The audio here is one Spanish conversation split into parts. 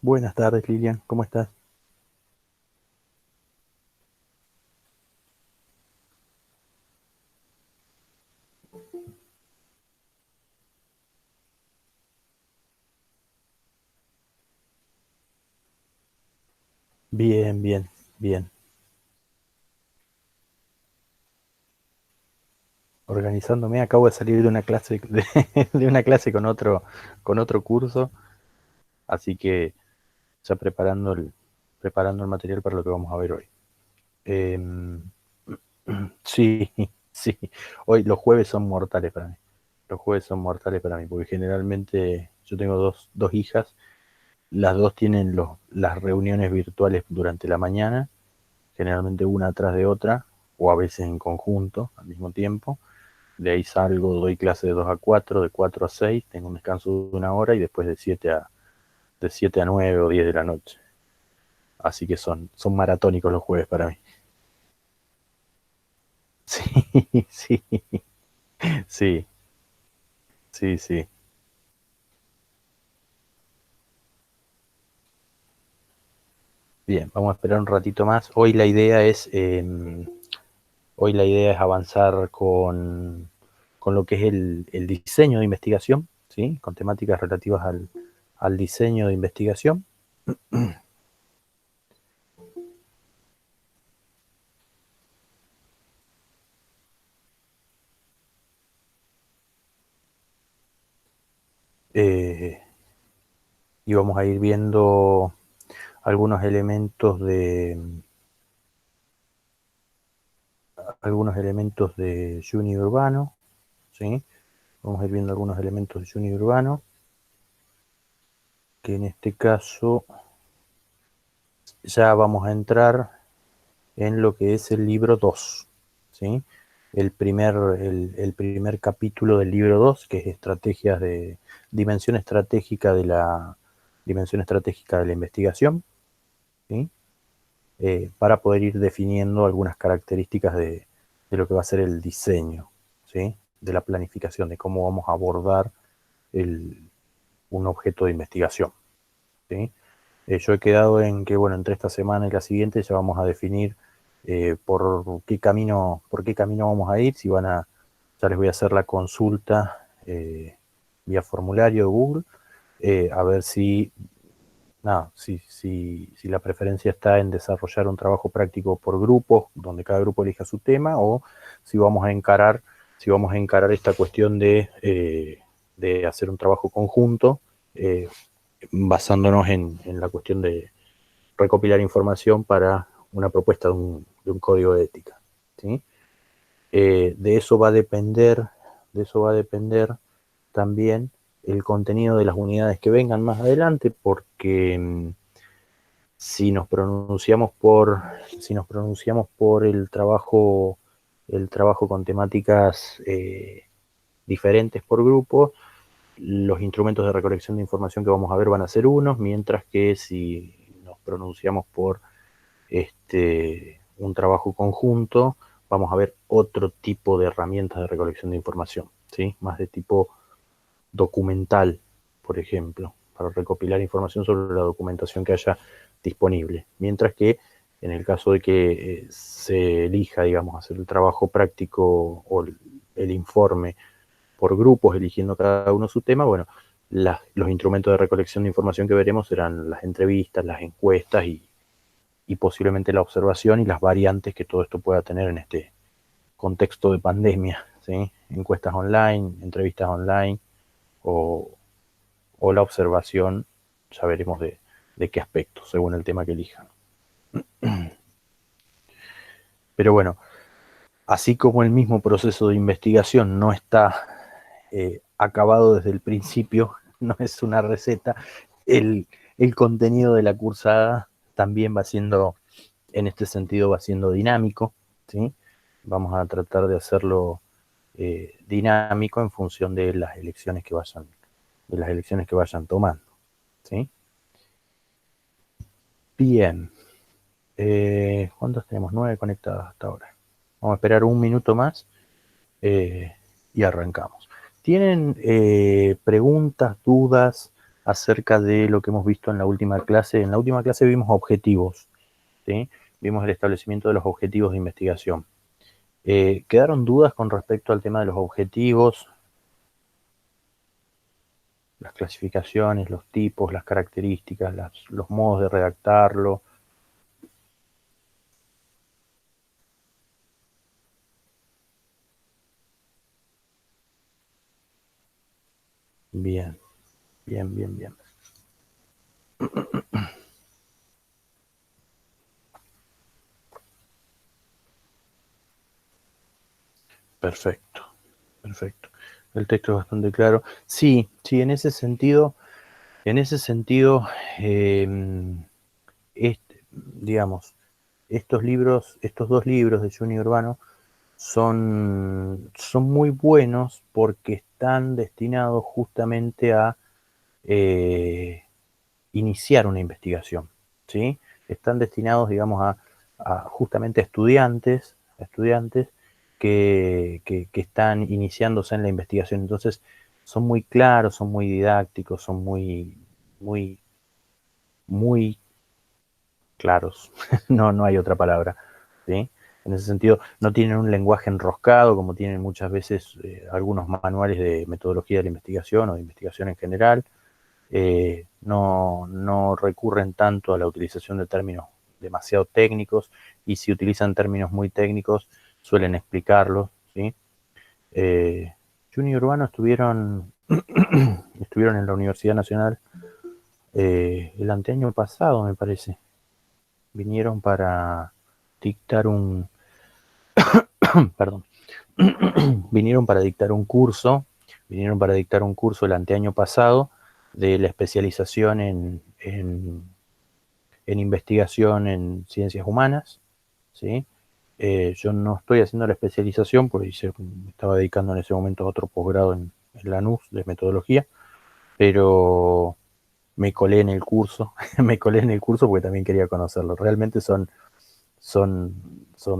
Buenas tardes, Lilian, ¿cómo estás? Bien, bien, bien. Organizándome, acabo de salir de una clase de una clase con otro curso, así que ya preparando el material para lo que vamos a ver hoy. Em, sí, sí. Hoy los jueves son mortales para mí. Los jueves son mortales para mí, porque generalmente yo tengo dos hijas, las dos tienen las reuniones virtuales durante la mañana, generalmente una atrás de otra, o a veces en conjunto al mismo tiempo. De ahí salgo, doy clase de 2 a 4, de 4 a 6, tengo un descanso de una hora y después de 7 a 9 o 10 de la noche. Así que son maratónicos los jueves para mí. Sí, sí, sí, sí, sí. Bien, vamos a esperar un ratito más. Hoy la idea es avanzar con lo que es el diseño de investigación, ¿sí? Con temáticas relativas al diseño de investigación. Eh, y vamos a ir viendo algunos elementos de Juni Urbano, ¿sí? Vamos a ir viendo algunos elementos de Juni Urbano, que en este caso ya vamos a entrar en lo que es el libro 2, ¿sí? El primer capítulo del libro 2, que es estrategias de dimensión estratégica dimensión estratégica de la investigación, ¿sí? Para poder ir definiendo algunas características de lo que va a ser el diseño, ¿sí? De la planificación, de cómo vamos a abordar el, un objeto de investigación, ¿sí? Yo he quedado en que, bueno, entre esta semana y la siguiente ya vamos a definir por qué camino vamos a ir, si van a, ya les voy a hacer la consulta vía formulario de Google, a ver si nada, si la preferencia está en desarrollar un trabajo práctico por grupos, donde cada grupo elija su tema, o si vamos a encarar, si vamos a encarar esta cuestión de hacer un trabajo conjunto, eh, basándonos en la cuestión de recopilar información para una propuesta de un código de ética. ¿Sí? De eso va a depender, de eso va a depender también el contenido de las unidades que vengan más adelante, porque si nos pronunciamos si nos pronunciamos por el trabajo con temáticas diferentes por grupo, los instrumentos de recolección de información que vamos a ver van a ser unos, mientras que si nos pronunciamos por un trabajo conjunto, vamos a ver otro tipo de herramientas de recolección de información, ¿sí? Más de tipo documental, por ejemplo, para recopilar información sobre la documentación que haya disponible. Mientras que en el caso de que se elija, digamos, hacer el trabajo práctico o el informe por grupos, eligiendo cada uno su tema, bueno, los instrumentos de recolección de información que veremos serán las entrevistas, las encuestas y posiblemente la observación y las variantes que todo esto pueda tener en este contexto de pandemia, ¿sí? Encuestas online, entrevistas online o, o la observación, ya veremos de qué aspecto, según el tema que elijan. Pero bueno, así como el mismo proceso de investigación no está acabado desde el principio, no es una receta, el contenido de la cursada también va siendo, en este sentido, va siendo dinámico, ¿sí? Vamos a tratar de hacerlo dinámico en función de las elecciones que vayan tomando, ¿sí? Bien, ¿cuántos tenemos? 9 conectados hasta ahora. Vamos a esperar un minuto más y arrancamos. ¿Tienen preguntas, dudas? acerca de lo que hemos visto en la última clase. En la última clase vimos objetivos, ¿sí? Vimos el establecimiento de los objetivos de investigación. ¿Quedaron dudas con respecto al tema de los objetivos? Las clasificaciones, los tipos, las características, los modos de redactarlo. Bien, bien, bien, bien. Perfecto, perfecto. El texto es bastante claro. Sí, sí, en ese sentido, digamos, estos dos libros de Giuni Urbano son muy buenos porque están destinados justamente a iniciar una investigación, ¿sí? Están destinados, digamos, a justamente a estudiantes que están iniciándose en la investigación. Entonces, son muy claros, son muy didácticos, son muy, muy claros. No hay otra palabra, ¿sí? En ese sentido, no tienen un lenguaje enroscado como tienen muchas veces algunos manuales de metodología de la investigación o de investigación en general. No recurren tanto a la utilización de términos demasiado técnicos, y si utilizan términos muy técnicos suelen explicarlos, ¿sí? Giuni y Urbano estuvieron en la Universidad Nacional el anteaño pasado, me parece. Vinieron para dictar un perdón, vinieron para dictar un curso el anteaño pasado de la especialización en investigación en ciencias humanas, ¿sí? Yo no estoy haciendo la especialización porque me estaba dedicando en ese momento a otro posgrado en Lanús de metodología, pero me colé en el curso, me colé en el curso porque también quería conocerlo. Realmente son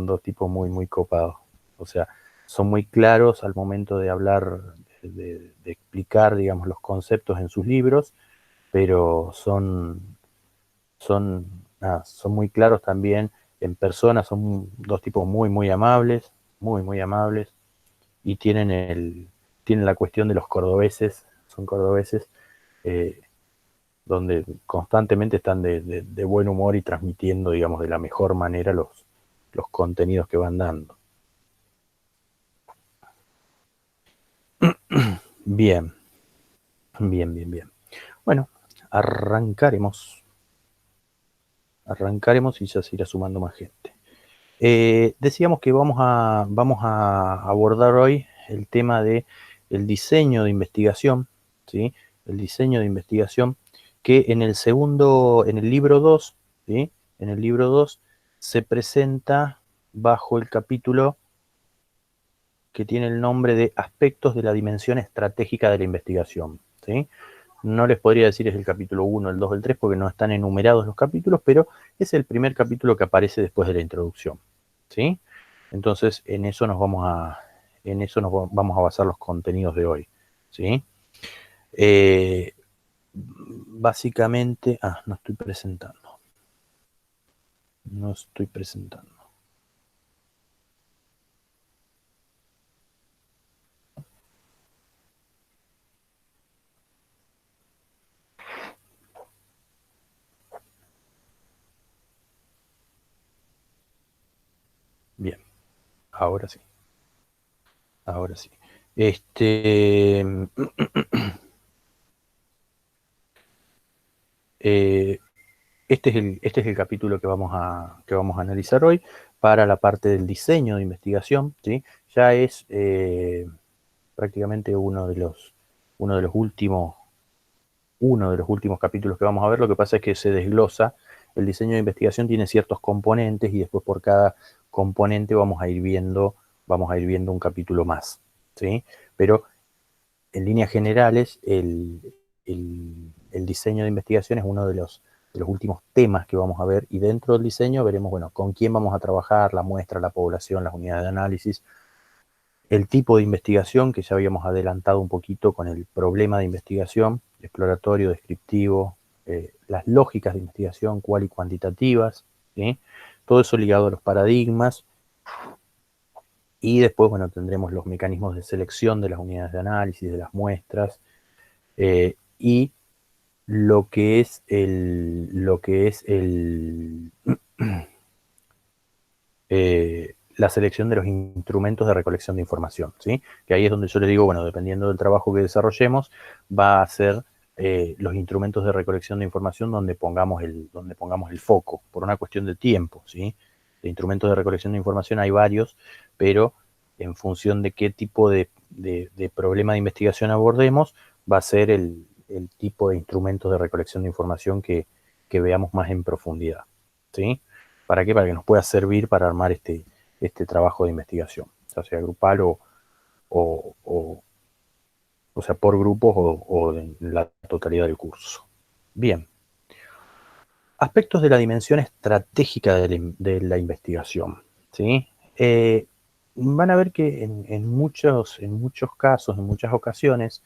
dos tipos muy copados. O sea, son muy claros al momento de hablar, de explicar, digamos, los conceptos en sus libros, pero son muy claros también en persona. Son dos tipos muy amables, muy amables, y tienen la cuestión de los cordobeses, son cordobeses, eh, donde constantemente están de buen humor y transmitiendo, digamos, de la mejor manera los contenidos que van dando. Bien, bien. Bueno, arrancaremos y ya se irá sumando más gente. Decíamos que vamos a abordar hoy el tema de el diseño de investigación, ¿sí? El diseño de investigación que en el libro 2, ¿sí? En el libro 2 se presenta bajo el capítulo que tiene el nombre de Aspectos de la dimensión estratégica de la investigación, ¿sí? No les podría decir es el capítulo 1, el 2, el 3, porque no están enumerados los capítulos, pero es el primer capítulo que aparece después de la introducción, ¿sí? Entonces, en eso nos vamos a basar los contenidos de hoy, ¿sí? Básicamente, no estoy presentando. No estoy presentando. Bien, ahora sí. Ahora sí. Eh, este es el capítulo que vamos a analizar hoy para la parte del diseño de investigación, ¿sí? Ya es prácticamente uno de los últimos capítulos que vamos a ver. Lo que pasa es que se desglosa. El diseño de investigación tiene ciertos componentes y después por cada componente vamos a ir viendo un capítulo más, ¿sí? Pero en líneas generales, el diseño de investigación es uno de los últimos temas que vamos a ver, y dentro del diseño veremos, bueno, con quién vamos a trabajar, la muestra, la población, las unidades de análisis, el tipo de investigación, que ya habíamos adelantado un poquito con el problema de investigación, exploratorio, descriptivo, las lógicas de investigación cual y cuantitativas, ¿sí? Todo eso ligado a los paradigmas. Y después, bueno, tendremos los mecanismos de selección de las unidades de análisis, de las muestras, y lo que es la selección de los instrumentos de recolección de información, ¿sí? Que ahí es donde yo le digo, bueno, dependiendo del trabajo que desarrollemos, va a ser los instrumentos de recolección de información donde pongamos el foco, por una cuestión de tiempo, ¿sí? De instrumentos de recolección de información hay varios, pero en función de qué tipo de problema de investigación abordemos, va a ser el tipo de instrumentos de recolección de información que veamos más en profundidad, ¿sí? ¿Para qué? Para que nos pueda servir para armar este trabajo de investigación, ya sea grupal o, o, o sea, por grupos o en la totalidad del curso. Bien. Aspectos de la dimensión estratégica de la investigación, ¿sí? Van a ver que en muchos casos, en muchas ocasiones,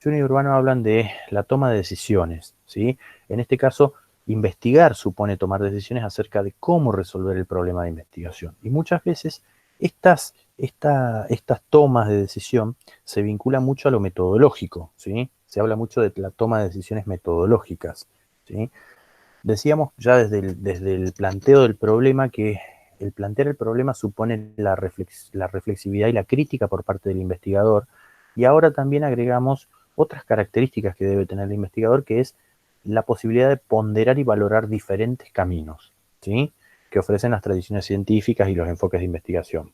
Jun y Urbano hablan de la toma de decisiones, ¿sí? En este caso, investigar supone tomar decisiones acerca de cómo resolver el problema de investigación. Y muchas veces estas tomas de decisión se vinculan mucho a lo metodológico, ¿sí? Se habla mucho de la toma de decisiones metodológicas, ¿sí? Decíamos ya desde el planteo del problema que el plantear el problema supone la reflexividad y la crítica por parte del investigador, y ahora también agregamos otras características que debe tener el investigador, que es la posibilidad de ponderar y valorar diferentes caminos, ¿sí? Que ofrecen las tradiciones científicas y los enfoques de investigación.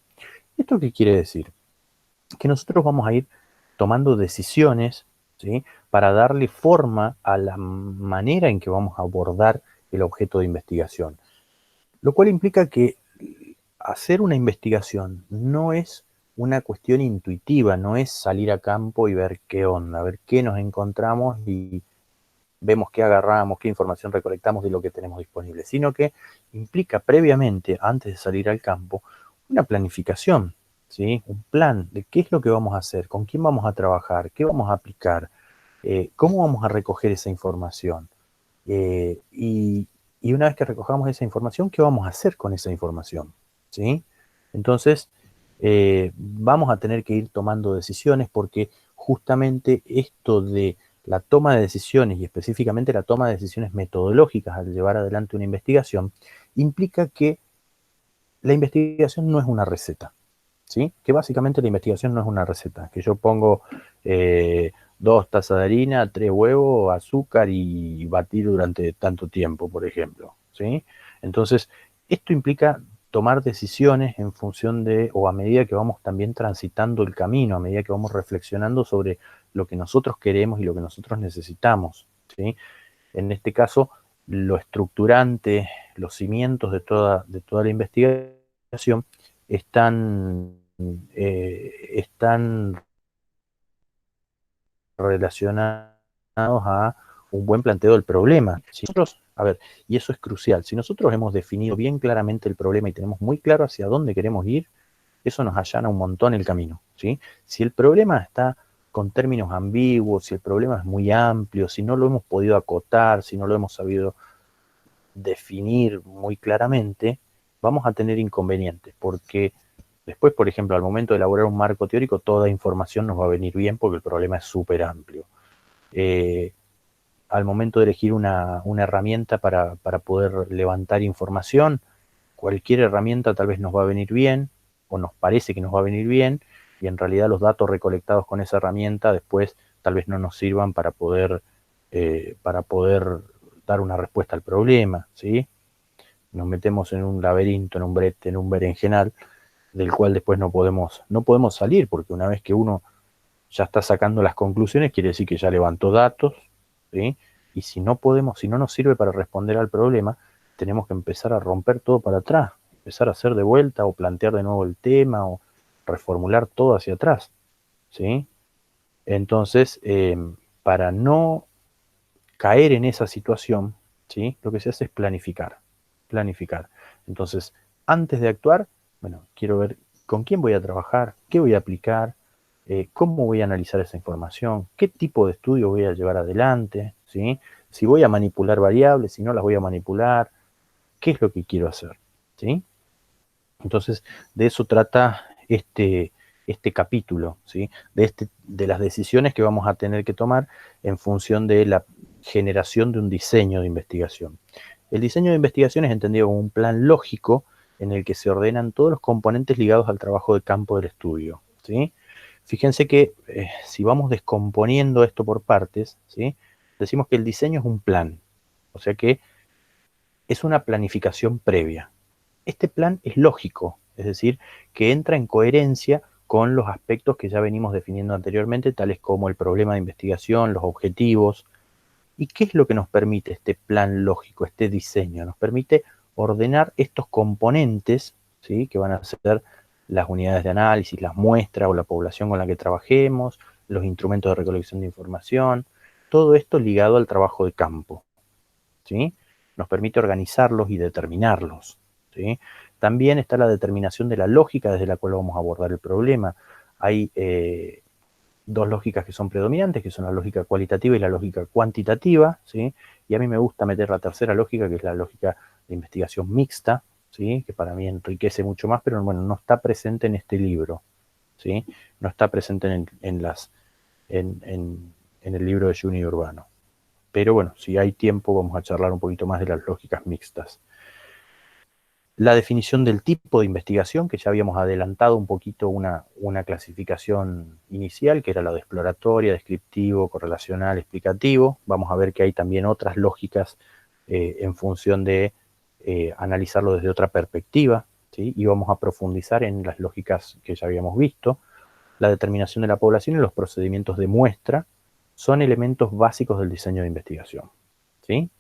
¿Esto qué quiere decir? Que nosotros vamos a ir tomando decisiones, ¿sí? Para darle forma a la manera en que vamos a abordar el objeto de investigación. Lo cual implica que hacer una investigación no es una cuestión intuitiva, no es salir a campo y ver qué onda, ver qué nos encontramos y vemos qué agarramos, qué información recolectamos de lo que tenemos disponible, sino que implica previamente, antes de salir al campo, una planificación, ¿sí? Un plan de qué es lo que vamos a hacer, con quién vamos a trabajar, qué vamos a aplicar, cómo vamos a recoger esa información. Y una vez que recojamos esa información, ¿qué vamos a hacer con esa información? ¿Sí? Entonces, vamos a tener que ir tomando decisiones porque justamente esto de la toma de decisiones y específicamente la toma de decisiones metodológicas al llevar adelante una investigación implica que la investigación no es una receta, ¿sí? Que básicamente la investigación no es una receta, que yo pongo 2 tazas de harina, 3 huevos, azúcar y batir durante tanto tiempo, por ejemplo, ¿sí? Entonces, esto implica tomar decisiones en función de, o a medida que vamos también transitando el camino, a medida que vamos reflexionando sobre lo que nosotros queremos y lo que nosotros necesitamos, ¿sí? En este caso, lo estructurante, los cimientos de toda la investigación están relacionados a un buen planteo del problema. Si nosotros, a ver, y eso es crucial, si nosotros hemos definido bien claramente el problema y tenemos muy claro hacia dónde queremos ir, eso nos allana un montón el camino, ¿sí? Si el problema está con términos ambiguos, si el problema es muy amplio, si no lo hemos podido acotar, si no lo hemos sabido definir muy claramente, vamos a tener inconvenientes, porque después, por ejemplo, al momento de elaborar un marco teórico, toda información nos va a venir bien porque el problema es súper amplio. Al momento de elegir una herramienta para poder levantar información, cualquier herramienta tal vez nos va a venir bien, o nos parece que nos va a venir bien, y en realidad los datos recolectados con esa herramienta después tal vez no nos sirvan para poder dar una respuesta al problema, ¿sí? Nos metemos en un laberinto, en un brete, en un berenjenal, del cual después no podemos salir, porque una vez que uno ya está sacando las conclusiones, quiere decir que ya levantó datos, ¿sí? Y si no nos sirve para responder al problema, tenemos que empezar a romper todo para atrás, empezar a hacer de vuelta o plantear de nuevo el tema o reformular todo hacia atrás, ¿sí? Entonces, para no caer en esa situación, ¿sí? Lo que se hace es planificar. Entonces, antes de actuar, bueno, quiero ver con quién voy a trabajar, qué voy a aplicar, cómo voy a analizar esa información, qué tipo de estudio voy a llevar adelante, ¿sí? Si voy a manipular variables, si no las voy a manipular, qué es lo que quiero hacer, ¿sí? Entonces, de eso trata este capítulo, ¿sí? De las decisiones que vamos a tener que tomar en función de la generación de un diseño de investigación. El diseño de investigación es entendido como un plan lógico en el que se ordenan todos los componentes ligados al trabajo de campo del estudio, ¿sí? Fíjense que si vamos descomponiendo esto por partes, ¿sí? Decimos que el diseño es un plan, o sea que es una planificación previa. Este plan es lógico, es decir, que entra en coherencia con los aspectos que ya venimos definiendo anteriormente, tales como el problema de investigación, los objetivos. ¿Y qué es lo que nos permite este plan lógico, este diseño? Nos permite ordenar estos componentes, ¿sí? Que van a ser las unidades de análisis, las muestras o la población con la que trabajemos, los instrumentos de recolección de información, todo esto ligado al trabajo de campo, ¿sí? Nos permite organizarlos y determinarlos, ¿sí? También está la determinación de la lógica desde la cual vamos a abordar el problema. Hay dos lógicas que son predominantes, que son la lógica cualitativa y la lógica cuantitativa, ¿sí? Y a mí me gusta meter la tercera lógica, que es la lógica de investigación mixta, ¿sí? Que para mí enriquece mucho más, pero bueno, no está presente en este libro, ¿sí? No está presente en el libro de Juni Urbano. Pero bueno, si hay tiempo vamos a charlar un poquito más de las lógicas mixtas. La definición del tipo de investigación, que ya habíamos adelantado un poquito una clasificación inicial, que era la de exploratoria, descriptivo, correlacional, explicativo. Vamos a ver que hay también otras lógicas en función de analizarlo desde otra perspectiva, ¿sí? Y vamos a profundizar en las lógicas que ya habíamos visto. La determinación de la población y los procedimientos de muestra son elementos básicos del diseño de investigación, ¿sí?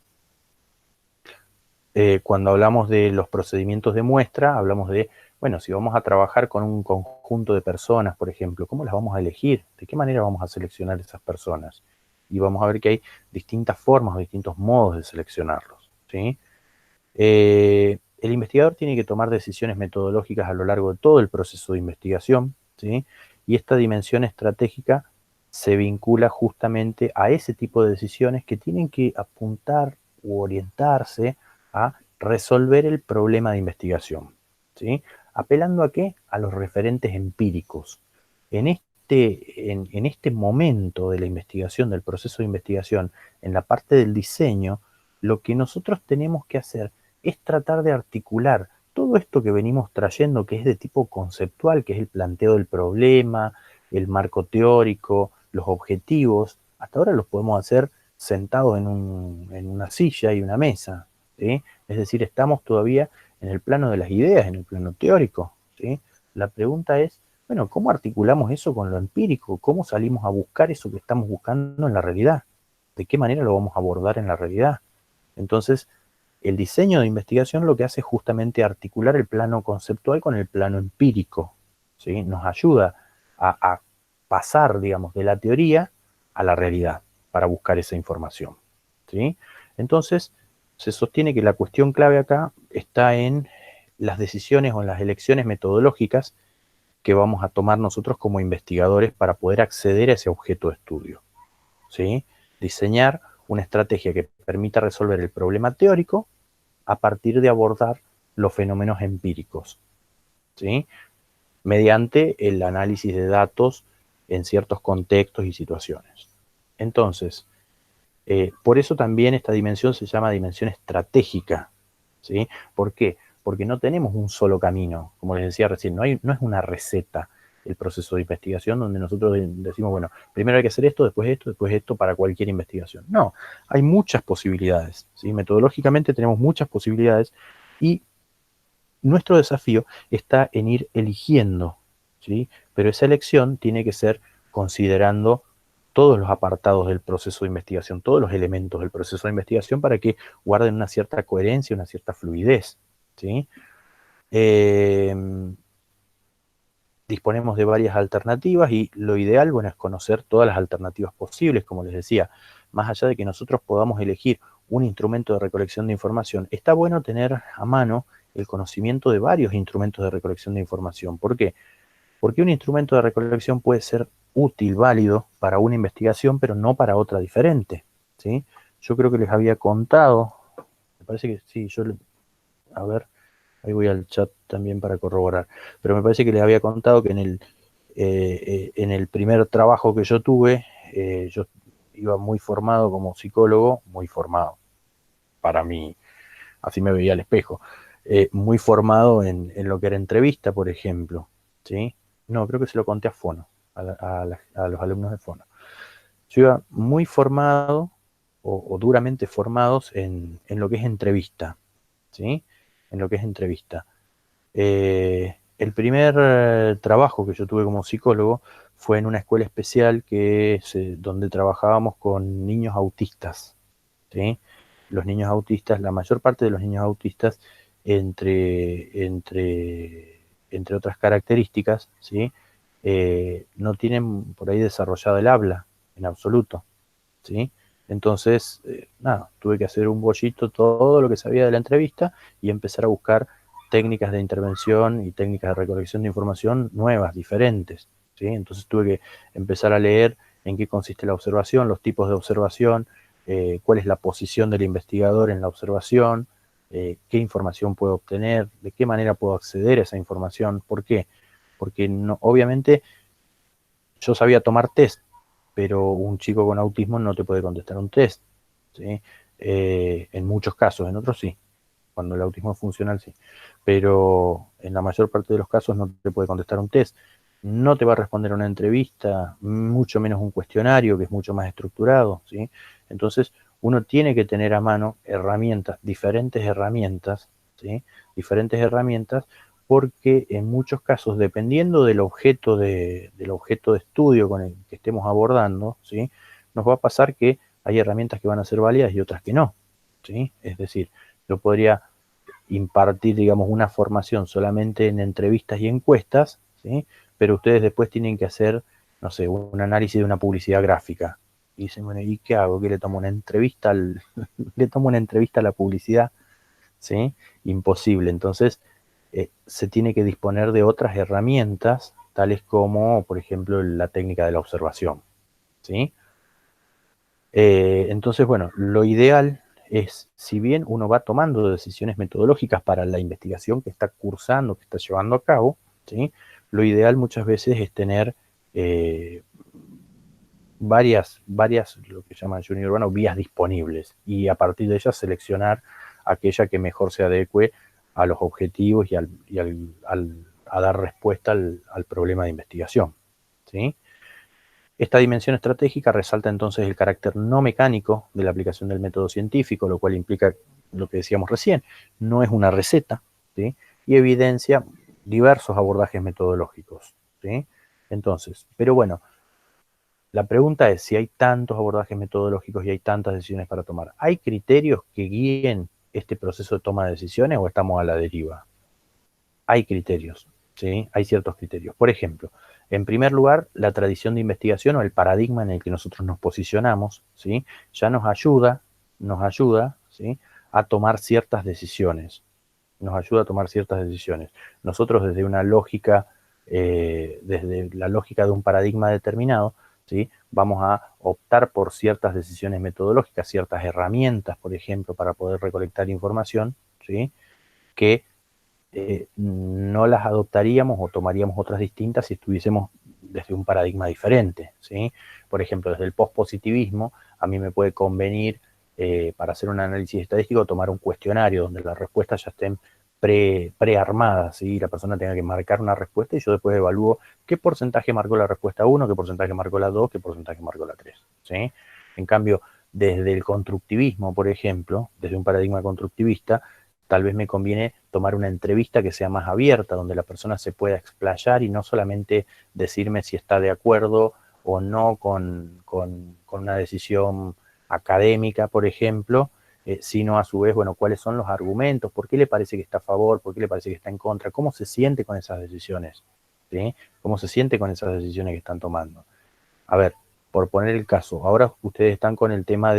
Cuando hablamos de los procedimientos de muestra, hablamos de, bueno, si vamos a trabajar con un conjunto de personas, por ejemplo, ¿cómo las vamos a elegir? ¿De qué manera vamos a seleccionar esas personas? Y vamos a ver que hay distintas formas o distintos modos de seleccionarlos, ¿sí? El investigador tiene que tomar decisiones metodológicas a lo largo de todo el proceso de investigación, ¿sí? Y esta dimensión estratégica se vincula justamente a ese tipo de decisiones que tienen que apuntar u orientarse a resolver el problema de investigación, ¿sí? ¿Apelando a qué? A los referentes empíricos. En este momento de la investigación, del proceso de investigación, en la parte del diseño, lo que nosotros tenemos que hacer es tratar de articular todo esto que venimos trayendo, que es de tipo conceptual, que es el planteo del problema, el marco teórico, los objetivos. Hasta ahora los podemos hacer sentados en una silla y una mesa, ¿sí? Es decir, estamos todavía en el plano de las ideas, en el plano teórico, ¿sí? La pregunta es, bueno, ¿cómo articulamos eso con lo empírico? ¿Cómo salimos a buscar eso que estamos buscando en la realidad? ¿De qué manera lo vamos a abordar en la realidad? Entonces, el diseño de investigación lo que hace es justamente articular el plano conceptual con el plano empírico, ¿sí? Nos ayuda a pasar, digamos, de la teoría a la realidad para buscar esa información, ¿sí? Entonces, se sostiene que la cuestión clave acá está en las decisiones o en las elecciones metodológicas que vamos a tomar nosotros como investigadores para poder acceder a ese objeto de estudio, ¿sí? Diseñar una estrategia que permita resolver el problema teórico a partir de abordar los fenómenos empíricos, ¿sí? Mediante el análisis de datos en ciertos contextos y situaciones. Entonces, por eso también esta dimensión se llama dimensión estratégica, ¿sí? ¿Por qué? Porque no tenemos un solo camino, como les decía recién, no es una receta el proceso de investigación donde nosotros decimos, bueno, primero hay que hacer esto, después esto para cualquier investigación. No, hay muchas posibilidades, ¿sí? Metodológicamente tenemos muchas posibilidades y nuestro desafío está en ir eligiendo, ¿sí? Pero esa elección tiene que ser considerando todos los apartados del proceso de investigación, todos los elementos del proceso de investigación para que guarden una cierta coherencia, una cierta fluidez, ¿sí? Eh, Disponemos de varias alternativas y lo ideal, bueno, es conocer todas las alternativas posibles, como les decía, más allá de que nosotros podamos elegir un instrumento de recolección de información, está bueno tener a mano el conocimiento de varios instrumentos de recolección de información. ¿Por qué? Porque un instrumento de recolección puede ser útil, válido para una investigación, pero no para otra diferente, ¿sí? Yo creo que les había contado, me parece que sí, a ver, ahí voy al chat también para corroborar, pero me parece que les había contado que en el primer trabajo que yo tuve, yo iba muy formado como psicólogo, muy formado para mí, así me veía al espejo, muy formado en lo que era entrevista, por ejemplo, ¿sí? No, creo que se lo conté a Fono, a los alumnos de Fono. Yo iba muy formado o duramente formados en lo que es entrevista, ¿sí? En lo que es entrevista. El primer trabajo que yo tuve como psicólogo fue en una escuela especial donde trabajábamos con niños autistas, ¿sí? Los niños autistas, la mayor parte de los niños autistas, entre otras características, ¿sí? No tienen por ahí desarrollado el habla en absoluto, ¿sí? Entonces, nada, tuve que hacer un bollito todo lo que sabía de la entrevista y empezar a buscar técnicas de intervención y técnicas de recolección de información nuevas, diferentes, ¿sí? Entonces tuve que empezar a leer en qué consiste la observación, los tipos de observación, cuál es la posición del investigador en la observación, qué información puedo obtener, de qué manera puedo acceder a esa información. ¿Por qué? Porque no, obviamente yo sabía tomar test, pero un chico con autismo no te puede contestar un test, ¿sí? En muchos casos, en otros sí, cuando el autismo es funcional sí, pero en la mayor parte de los casos no te puede contestar un test, no te va a responder una entrevista, mucho menos un cuestionario que es mucho más estructurado, ¿sí? Entonces uno tiene que tener a mano herramientas, ¿sí? Diferentes herramientas, porque en muchos casos, dependiendo del objeto de estudio con el que estemos abordando, ¿sí? Nos va a pasar que hay herramientas que van a ser válidas y otras que no, ¿sí? Es decir, yo podría impartir, digamos, una formación solamente en entrevistas y encuestas, ¿sí? Pero ustedes después tienen que hacer, no sé, un análisis de una publicidad gráfica. Y dicen, bueno, ¿y qué hago? ¿Qué le tomo una entrevista le tomo una entrevista a la publicidad? ¿Sí? Imposible. Entonces, se tiene que disponer de otras herramientas, tales como, por ejemplo, la técnica de la observación, ¿sí? Entonces, bueno, lo ideal es, si bien uno va tomando decisiones metodológicas para la investigación que está cursando, que está llevando a cabo, ¿sí? Lo ideal muchas veces es tener eh, lo que llaman Junior Urbano, vías disponibles, y a partir de ellas seleccionar aquella que mejor se adecue a los objetivos a dar respuesta al problema de investigación, ¿sí? Esta dimensión estratégica resalta entonces el carácter no mecánico de la aplicación del método científico, lo cual implica lo que decíamos recién, no es una receta, ¿sí? Y evidencia diversos abordajes metodológicos, ¿sí? Entonces, pero bueno, la pregunta es si hay tantos abordajes metodológicos y hay tantas decisiones para tomar. ¿Hay criterios que guíen este proceso de toma de decisiones o estamos a la deriva? Hay criterios, ¿sí? Hay ciertos criterios. Por ejemplo, en primer lugar, la tradición de investigación o el paradigma en el que nosotros nos posicionamos, ¿sí? Ya nos ayuda, ¿sí? A tomar ciertas decisiones. Nos ayuda a tomar ciertas decisiones. Nosotros desde la lógica de un paradigma determinado, ¿sí? Vamos a optar por ciertas decisiones metodológicas, ciertas herramientas, por ejemplo, para poder recolectar información, ¿sí? Que no las adoptaríamos o tomaríamos otras distintas si estuviésemos desde un paradigma diferente, ¿sí? Por ejemplo, desde el pospositivismo, a mí me puede convenir, para hacer un análisis estadístico, tomar un cuestionario donde las respuestas ya estén prearmadas, ¿sí? La persona tenga que marcar una respuesta y yo después evalúo qué porcentaje marcó la respuesta 1, qué porcentaje marcó la 2, qué porcentaje marcó la 3, ¿sí? En cambio, desde el constructivismo, por ejemplo, desde un paradigma constructivista, tal vez me conviene tomar una entrevista que sea más abierta, donde la persona se pueda explayar y no solamente decirme si está de acuerdo o no con una decisión académica, por ejemplo, sino a su vez, bueno, cuáles son los argumentos, por qué le parece que está a favor, por qué le parece que está en contra, cómo se siente con esas decisiones, ¿sí? Cómo se siente con esas decisiones que están tomando. A ver, por poner el caso, ahora ustedes están con el tema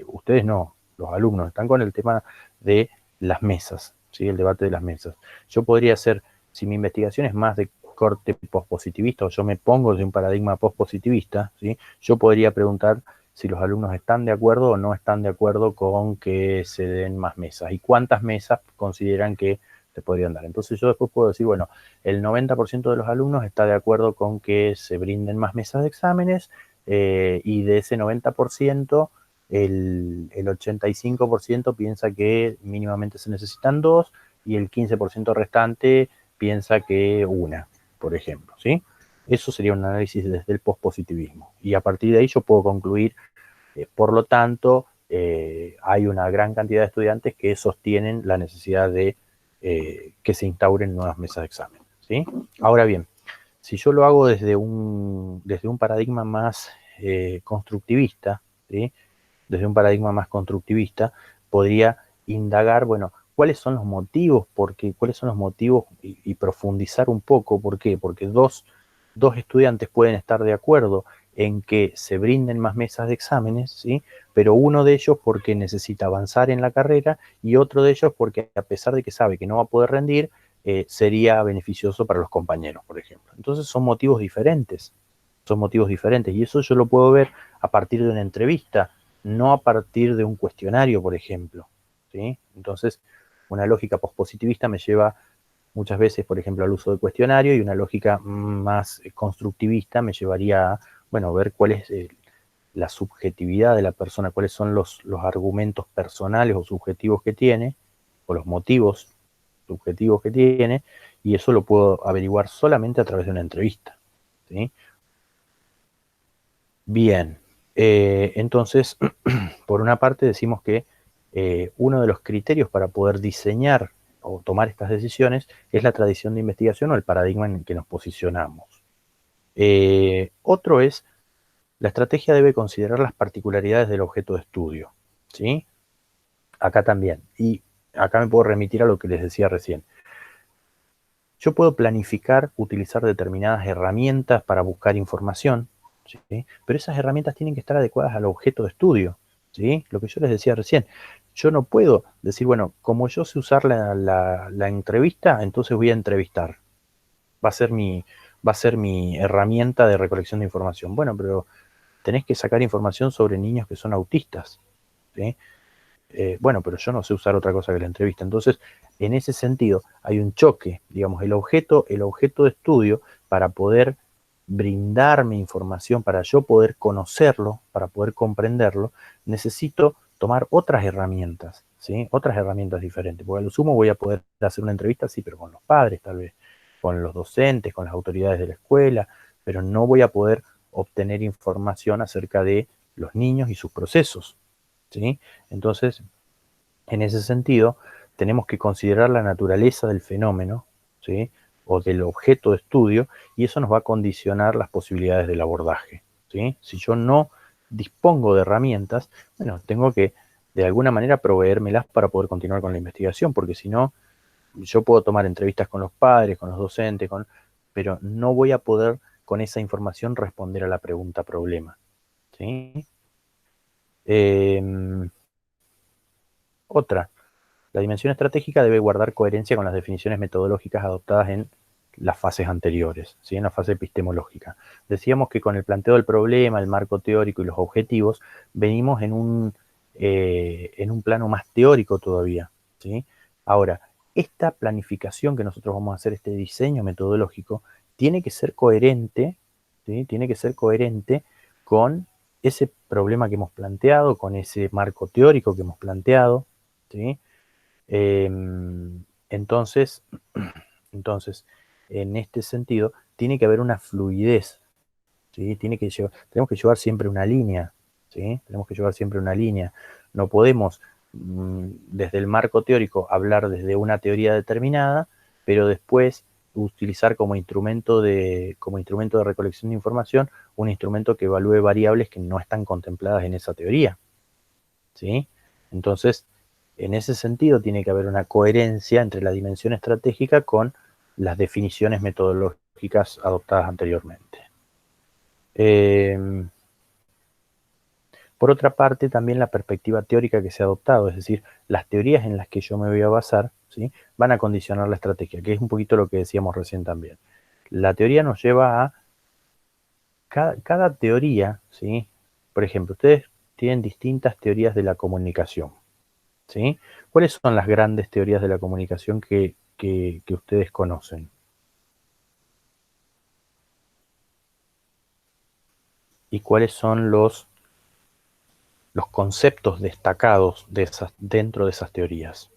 ustedes no, los alumnos están con el tema de las mesas, ¿sí? El debate de las mesas. Yo podría ser si mi investigación es más de corte pospositivista o yo me pongo de un paradigma pospositivista, ¿sí? Yo podría preguntar si los alumnos están de acuerdo o no están de acuerdo con que se den más mesas y cuántas mesas consideran que se podrían dar. Entonces yo después puedo decir, bueno, el 90% de los alumnos está de acuerdo con que se brinden más mesas de exámenes y de ese 90%, el 85% piensa que mínimamente se necesitan dos y el 15% restante piensa que una, por ejemplo, ¿sí? Eso sería un análisis desde el pospositivismo. Y a partir de ahí yo puedo concluir, por lo tanto, hay una gran cantidad de estudiantes que sostienen la necesidad de que se instauren nuevas mesas de examen, ¿sí? Ahora bien, si yo lo hago desde un paradigma más constructivista, ¿sí? Desde un paradigma más constructivista, podría indagar, bueno, cuáles son los motivos, cuáles son los motivos y profundizar un poco. ¿Por qué? Porque dos estudiantes pueden estar de acuerdo en que se brinden más mesas de exámenes, ¿sí? Pero uno de ellos porque necesita avanzar en la carrera y otro de ellos porque a pesar de que sabe que no va a poder rendir, sería beneficioso para los compañeros, por ejemplo. Entonces son motivos diferentes y eso yo lo puedo ver a partir de una entrevista, no a partir de un cuestionario, por ejemplo, ¿sí? Entonces, una lógica pospositivista me lleva muchas veces, por ejemplo, al uso del cuestionario y una lógica más constructivista me llevaría a, bueno, ver cuál es la subjetividad de la persona, cuáles son los argumentos personales o subjetivos que tiene, o los motivos subjetivos que tiene, y eso lo puedo averiguar solamente a través de una entrevista, ¿sí? Bien, entonces, por una parte decimos que uno de los criterios para poder diseñar o tomar estas decisiones es la tradición de investigación o el paradigma en el que nos posicionamos. Otro es, la estrategia debe considerar las particularidades del objeto de estudio, ¿sí? Acá también, y acá me puedo remitir a lo que les decía recién. Yo puedo planificar utilizar determinadas herramientas para buscar información, ¿sí? Pero esas herramientas tienen que estar adecuadas al objeto de estudio, ¿sí? Lo que yo les decía recién. Yo no puedo decir, bueno, como yo sé usar la entrevista, entonces voy a entrevistar. Va a ser mi herramienta de recolección de información. Bueno, pero tenés que sacar información sobre niños que son autistas, ¿sí? Bueno, pero yo no sé usar otra cosa que la entrevista. Entonces, en ese sentido, hay un choque, digamos, el objeto de estudio para poder brindarme información, para yo poder conocerlo, para poder comprenderlo, necesito tomar otras herramientas, ¿sí? Otras herramientas diferentes, porque a lo sumo voy a poder hacer una entrevista, sí, pero con los padres tal vez, con los docentes, con las autoridades de la escuela, pero no voy a poder obtener información acerca de los niños y sus procesos, ¿sí? Entonces, en ese sentido, tenemos que considerar la naturaleza del fenómeno, ¿sí? O del objeto de estudio, y eso nos va a condicionar las posibilidades del abordaje, ¿sí? Si yo no dispongo de herramientas, bueno, tengo que de alguna manera proveérmelas para poder continuar con la investigación, porque si no, yo puedo tomar entrevistas con los padres, con los docentes, pero no voy a poder con esa información responder a la pregunta problema, ¿sí? Otra, la dimensión estratégica debe guardar coherencia con las definiciones metodológicas adoptadas en las fases anteriores, ¿sí? En la fase epistemológica. Decíamos que con el planteo del problema, el marco teórico y los objetivos, venimos en un plano más teórico todavía, ¿sí? Ahora, esta planificación que nosotros vamos a hacer, este diseño metodológico, tiene que ser coherente, ¿sí? Tiene que ser coherente con ese problema que hemos planteado, con ese marco teórico que hemos planteado, ¿sí? Eh, entonces, en este sentido, tiene que haber una fluidez, ¿sí? Tenemos que llevar siempre una línea, ¿sí? Tenemos que llevar siempre una línea. No podemos, desde el marco teórico, hablar desde una teoría determinada, pero después utilizar como instrumento de recolección de información un instrumento que evalúe variables que no están contempladas en esa teoría, ¿sí? Entonces, en ese sentido tiene que haber una coherencia entre la dimensión estratégica con las definiciones metodológicas adoptadas anteriormente. Por otra parte, también la perspectiva teórica que se ha adoptado, es decir, las teorías en las que yo me voy a basar, ¿sí? Van a condicionar la estrategia, que es un poquito lo que decíamos recién también. La teoría nos lleva a cada teoría, ¿sí? Por ejemplo, ustedes tienen distintas teorías de la comunicación, ¿sí? ¿Cuáles son las grandes teorías de la comunicación que ustedes conocen? ¿Y cuáles son los conceptos destacados dentro de esas teorías?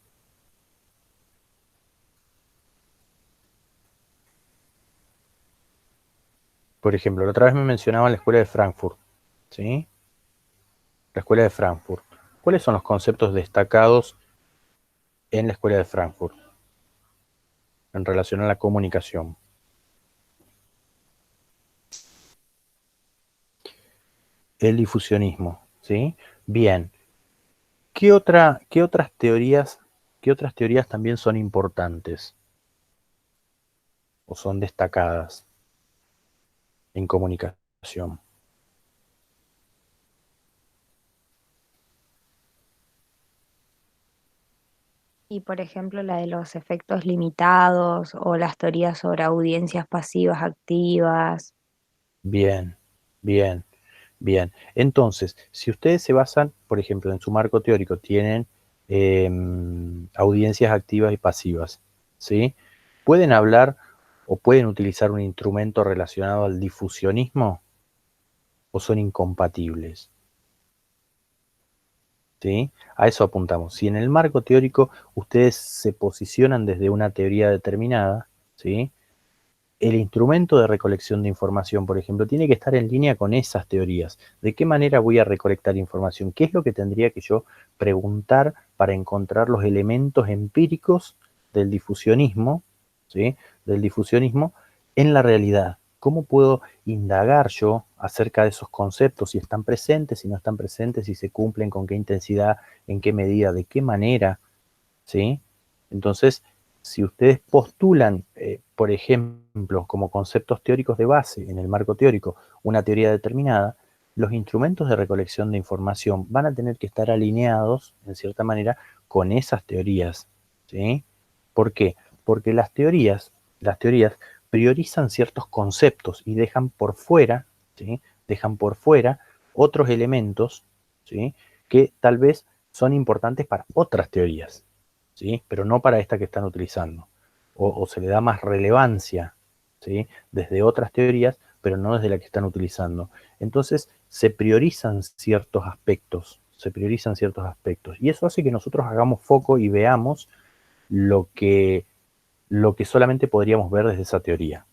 Por ejemplo, la otra vez me mencionaban la escuela de Frankfurt, ¿sí? La escuela de Frankfurt. ¿Cuáles son los conceptos destacados en la escuela de Frankfurt en relación a la comunicación? El difusionismo, ¿sí? Bien. ¿Qué otras teorías también son importantes o son destacadas en comunicación? Y por ejemplo, la de los efectos limitados o las teorías sobre audiencias pasivas activas. Bien, bien, bien. Entonces, si ustedes se basan, por ejemplo, en su marco teórico, tienen audiencias activas y pasivas, ¿sí? ¿Pueden hablar o pueden utilizar un instrumento relacionado al difusionismo o son incompatibles? ¿Sí? A eso apuntamos. Si en el marco teórico ustedes se posicionan desde una teoría determinada, ¿sí? El instrumento de recolección de información, por ejemplo, tiene que estar en línea con esas teorías. ¿De qué manera voy a recolectar información? ¿Qué es lo que tendría que yo preguntar para encontrar los elementos empíricos del difusionismo, ¿sí? Del difusionismo en la realidad? ¿Cómo puedo indagar yo acerca de esos conceptos? Si están presentes, si no están presentes, si se cumplen, con qué intensidad, en qué medida, de qué manera, ¿sí? Entonces, si ustedes postulan, por ejemplo, como conceptos teóricos de base en el marco teórico, una teoría determinada, los instrumentos de recolección de información van a tener que estar alineados, en cierta manera, con esas teorías, ¿sí? ¿Por qué? Porque las teorías priorizan ciertos conceptos y dejan por fuera, ¿sí? Dejan por fuera otros elementos, ¿sí? Que tal vez son importantes para otras teorías, ¿sí? Pero no para esta que están utilizando. O se le da más relevancia, ¿sí? Desde otras teorías, pero no desde la que están utilizando. Entonces se priorizan ciertos aspectos, se priorizan ciertos aspectos. Y eso hace que nosotros hagamos foco y veamos lo que, lo que solamente podríamos ver desde esa teoría,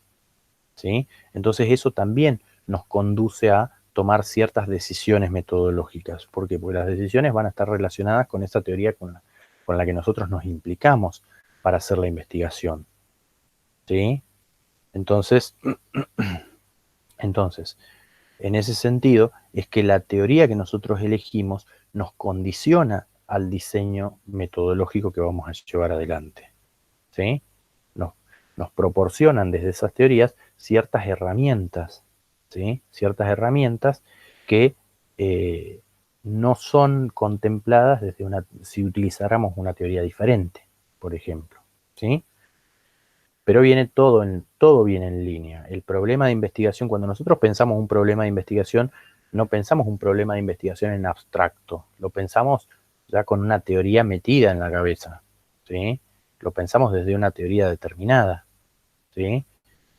¿sí? Entonces eso también nos conduce a tomar ciertas decisiones metodológicas. ¿Por qué? Porque las decisiones van a estar relacionadas con esa teoría con la que nosotros nos implicamos para hacer la investigación, ¿sí? Entonces, entonces, en ese sentido, es que la teoría que nosotros elegimos nos condiciona al diseño metodológico que vamos a llevar adelante, ¿sí? Nos, nos proporcionan desde esas teorías ciertas herramientas, ¿sí? Ciertas herramientas que no son contempladas si utilizáramos una teoría diferente, por ejemplo, ¿sí? Pero todo viene en línea. El problema de investigación, cuando nosotros pensamos un problema de investigación, no pensamos un problema de investigación en abstracto, lo pensamos ya con una teoría metida en la cabeza, ¿sí? Lo pensamos desde una teoría determinada, ¿sí?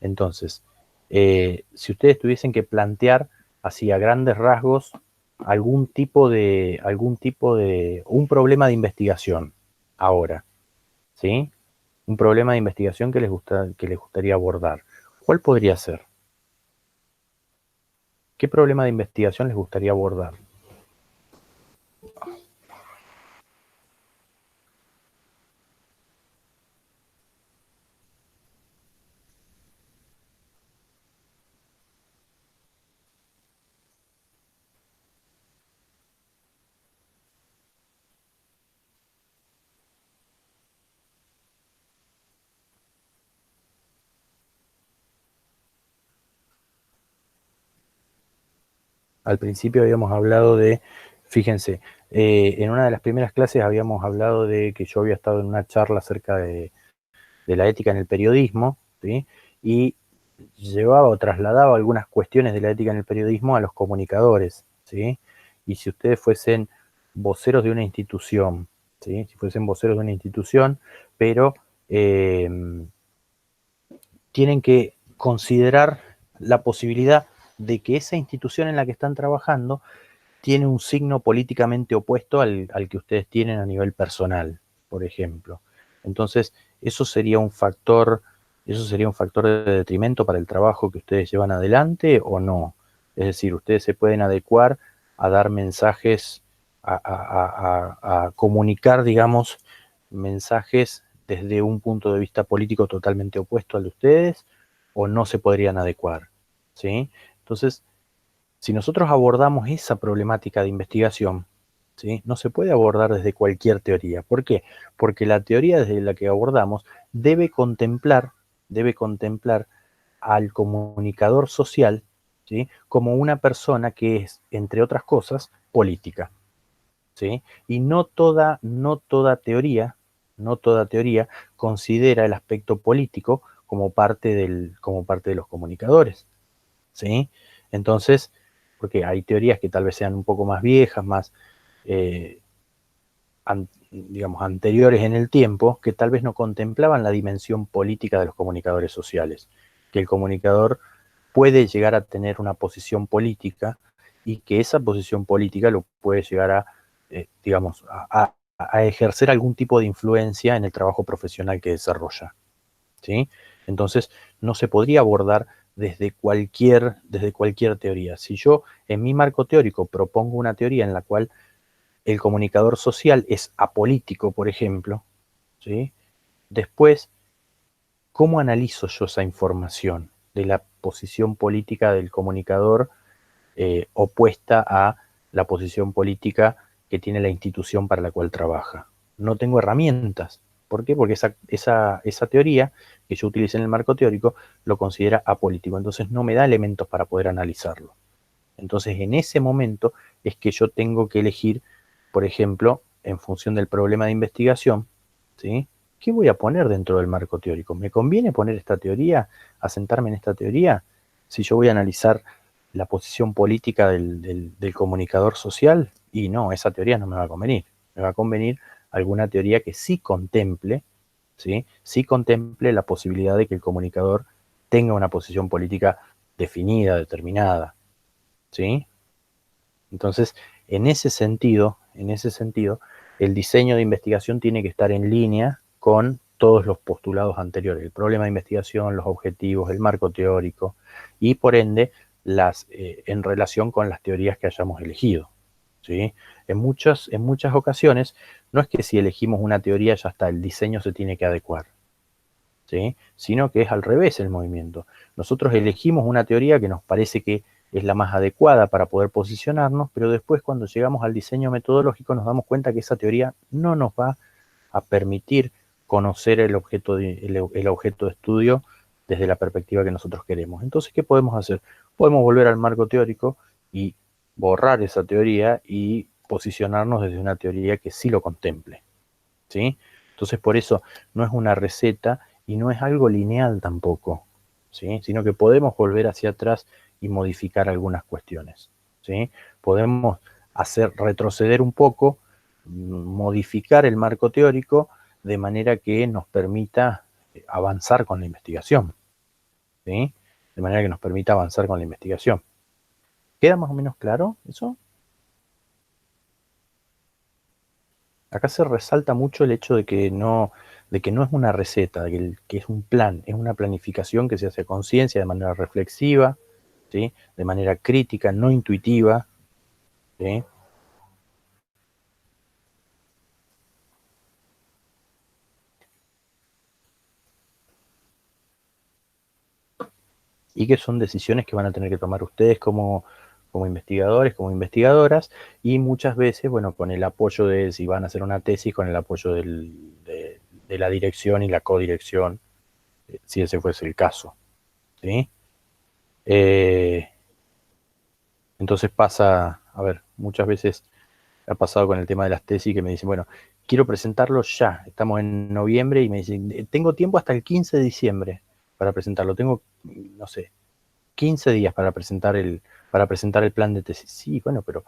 Entonces, si ustedes tuviesen que plantear así a grandes rasgos un problema de investigación ahora, ¿sí? Un problema de investigación que les gustaría abordar. ¿Cuál podría ser? ¿Qué problema de investigación les gustaría abordar? Al principio habíamos hablado de Fíjense, en una de las primeras clases habíamos hablado de que yo había estado en una charla acerca de la ética en el periodismo, ¿sí? Y llevaba o trasladaba algunas cuestiones de la ética en el periodismo a los comunicadores, ¿sí? Y si ustedes fuesen voceros de una institución, ¿sí? Si fuesen voceros de una institución, pero eh, tienen que considerar la posibilidad de que esa institución en la que están trabajando tiene un signo políticamente opuesto al que ustedes tienen a nivel personal, por ejemplo. Entonces, eso sería un factor de detrimento para el trabajo que ustedes llevan adelante o no. Es decir, ustedes se pueden adecuar a dar mensajes, a comunicar, digamos, mensajes desde un punto de vista político totalmente opuesto al de ustedes, o no se podrían adecuar, ¿sí? Entonces, si nosotros abordamos esa problemática de investigación, ¿sí? No se puede abordar desde cualquier teoría. ¿Por qué? Porque la teoría desde la que abordamos debe contemplar al comunicador social, ¿sí? Como una persona que es, entre otras cosas, política, ¿sí? Y no toda teoría considera el aspecto político como parte de los comunicadores, ¿sí? Entonces, porque hay teorías que tal vez sean un poco más viejas, más, eh, digamos, anteriores en el tiempo, que tal vez no contemplaban la dimensión política de los comunicadores sociales, que el comunicador puede llegar a tener una posición política y que esa posición política lo puede llegar a, digamos, a ejercer algún tipo de influencia en el trabajo profesional que desarrolla, ¿sí? Entonces, no se podría abordar desde cualquier teoría. Si yo en mi marco teórico propongo una teoría en la cual el comunicador social es apolítico, por ejemplo, ¿sí? Después, ¿cómo analizo yo esa información de la posición política del comunicador opuesta a la posición política que tiene la institución para la cual trabaja? No tengo herramientas. ¿Por qué? Porque esa teoría que yo utilicé en el marco teórico lo considera apolítico, entonces no me da elementos para poder analizarlo. Entonces, en ese momento es que yo tengo que elegir, por ejemplo, en función del problema de investigación, ¿sí? ¿Qué voy a poner dentro del marco teórico? ¿Me conviene poner esta teoría, asentarme en esta teoría? Si yo voy a analizar la posición política del comunicador social, y no, esa teoría no me va a convenir. Me va a convenir alguna teoría que sí contemple, ¿sí? Sí contemple la posibilidad de que el comunicador tenga una posición política definida, determinada, ¿sí? Entonces, en ese sentido, el diseño de investigación tiene que estar en línea con todos los postulados anteriores, el problema de investigación, los objetivos, el marco teórico y por ende en relación con las teorías que hayamos elegido, ¿sí? En muchas ocasiones no es que si elegimos una teoría ya está, el diseño se tiene que adecuar, ¿sí? Sino que es al revés el movimiento. Nosotros elegimos una teoría que nos parece que es la más adecuada para poder posicionarnos, pero después cuando llegamos al diseño metodológico nos damos cuenta que esa teoría no nos va a permitir conocer el objeto de estudio desde la perspectiva que nosotros queremos. Entonces, ¿qué podemos hacer? Podemos volver al marco teórico y borrar esa teoría y posicionarnos desde una teoría que sí lo contemple, ¿sí? Entonces, por eso no es una receta y no es algo lineal tampoco, ¿sí? Sino que podemos volver hacia atrás y modificar algunas cuestiones, ¿sí? Podemos hacer retroceder un poco, modificar el marco teórico de manera que nos permita avanzar con la investigación, ¿sí? De manera que nos permita avanzar con la investigación. ¿Queda más o menos claro eso? Acá se resalta mucho el hecho de que no es una receta, que es un plan, es una planificación que se hace a conciencia, de manera reflexiva, ¿sí? De manera crítica, no intuitiva, ¿sí? Y que son decisiones que van a tener que tomar ustedes como investigadores, como investigadoras, y muchas veces, bueno, con el apoyo de, si van a hacer una tesis, con el apoyo de la dirección y la codirección, si ese fuese el caso, ¿sí? Eh, Entonces pasa, a ver, muchas veces ha pasado con el tema de las tesis que me dicen, bueno, quiero presentarlo ya, estamos en noviembre y me dicen, tengo tiempo hasta el 15 de diciembre para presentarlo, tengo, no sé, 15 días para presentar el plan de tesis. Sí, bueno, pero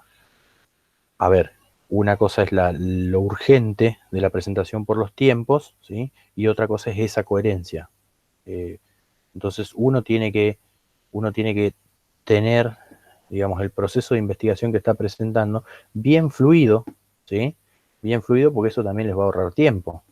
a ver, una cosa es lo urgente de la presentación por los tiempos, ¿sí? Y otra cosa es esa coherencia. Eh, entonces uno tiene que tener, digamos, el proceso de investigación que está presentando bien fluido, ¿sí? Bien fluido porque eso también les va a ahorrar tiempo.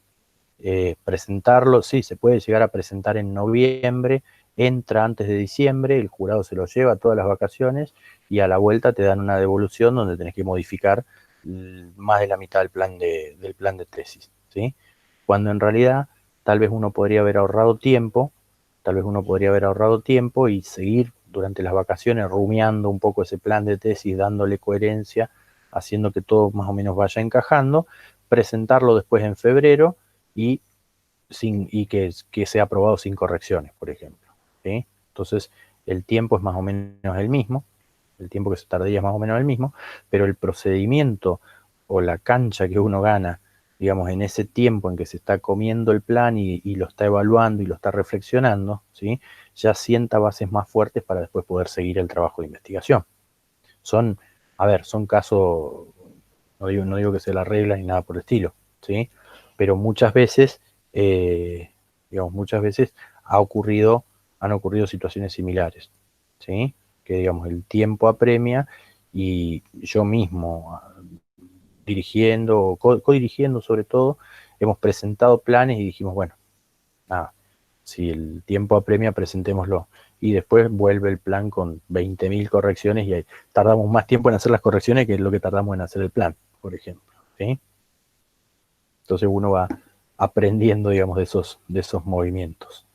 Presentarlo, sí, se puede llegar a presentar en noviembre, entra antes de diciembre, el jurado se lo lleva todas las vacaciones y a la vuelta te dan una devolución donde tenés que modificar más de la mitad del plan de tesis, ¿sí? Cuando en realidad tal vez uno podría haber ahorrado tiempo, tal vez uno podría haber ahorrado tiempo y seguir durante las vacaciones rumiando un poco ese plan de tesis, dándole coherencia, haciendo que todo más o menos vaya encajando, presentarlo después en febrero y, que sea aprobado sin correcciones, por ejemplo, ¿sí? Entonces, el tiempo es más o menos el mismo, el tiempo que se tardaría es más o menos el mismo, pero el procedimiento o la cancha que uno gana, digamos, en ese tiempo en que se está comiendo el plan y lo está evaluando y lo está reflexionando, ¿sí? Ya sienta bases más fuertes para después poder seguir el trabajo de investigación. Son, a ver, son casos, no digo que sea la regla ni nada por el estilo, ¿sí? Pero muchas veces, digamos, muchas veces han ocurrido situaciones similares, ¿sí? Que, digamos, el tiempo apremia y yo mismo, dirigiendo, co-dirigiendo sobre todo, hemos presentado planes y dijimos, bueno, nada, si el tiempo apremia, presentémoslo. Y después vuelve el plan con 20.000 correcciones y ahí tardamos más tiempo en hacer las correcciones que lo que tardamos en hacer el plan, por ejemplo, ¿sí? Entonces uno va aprendiendo, digamos, de esos movimientos.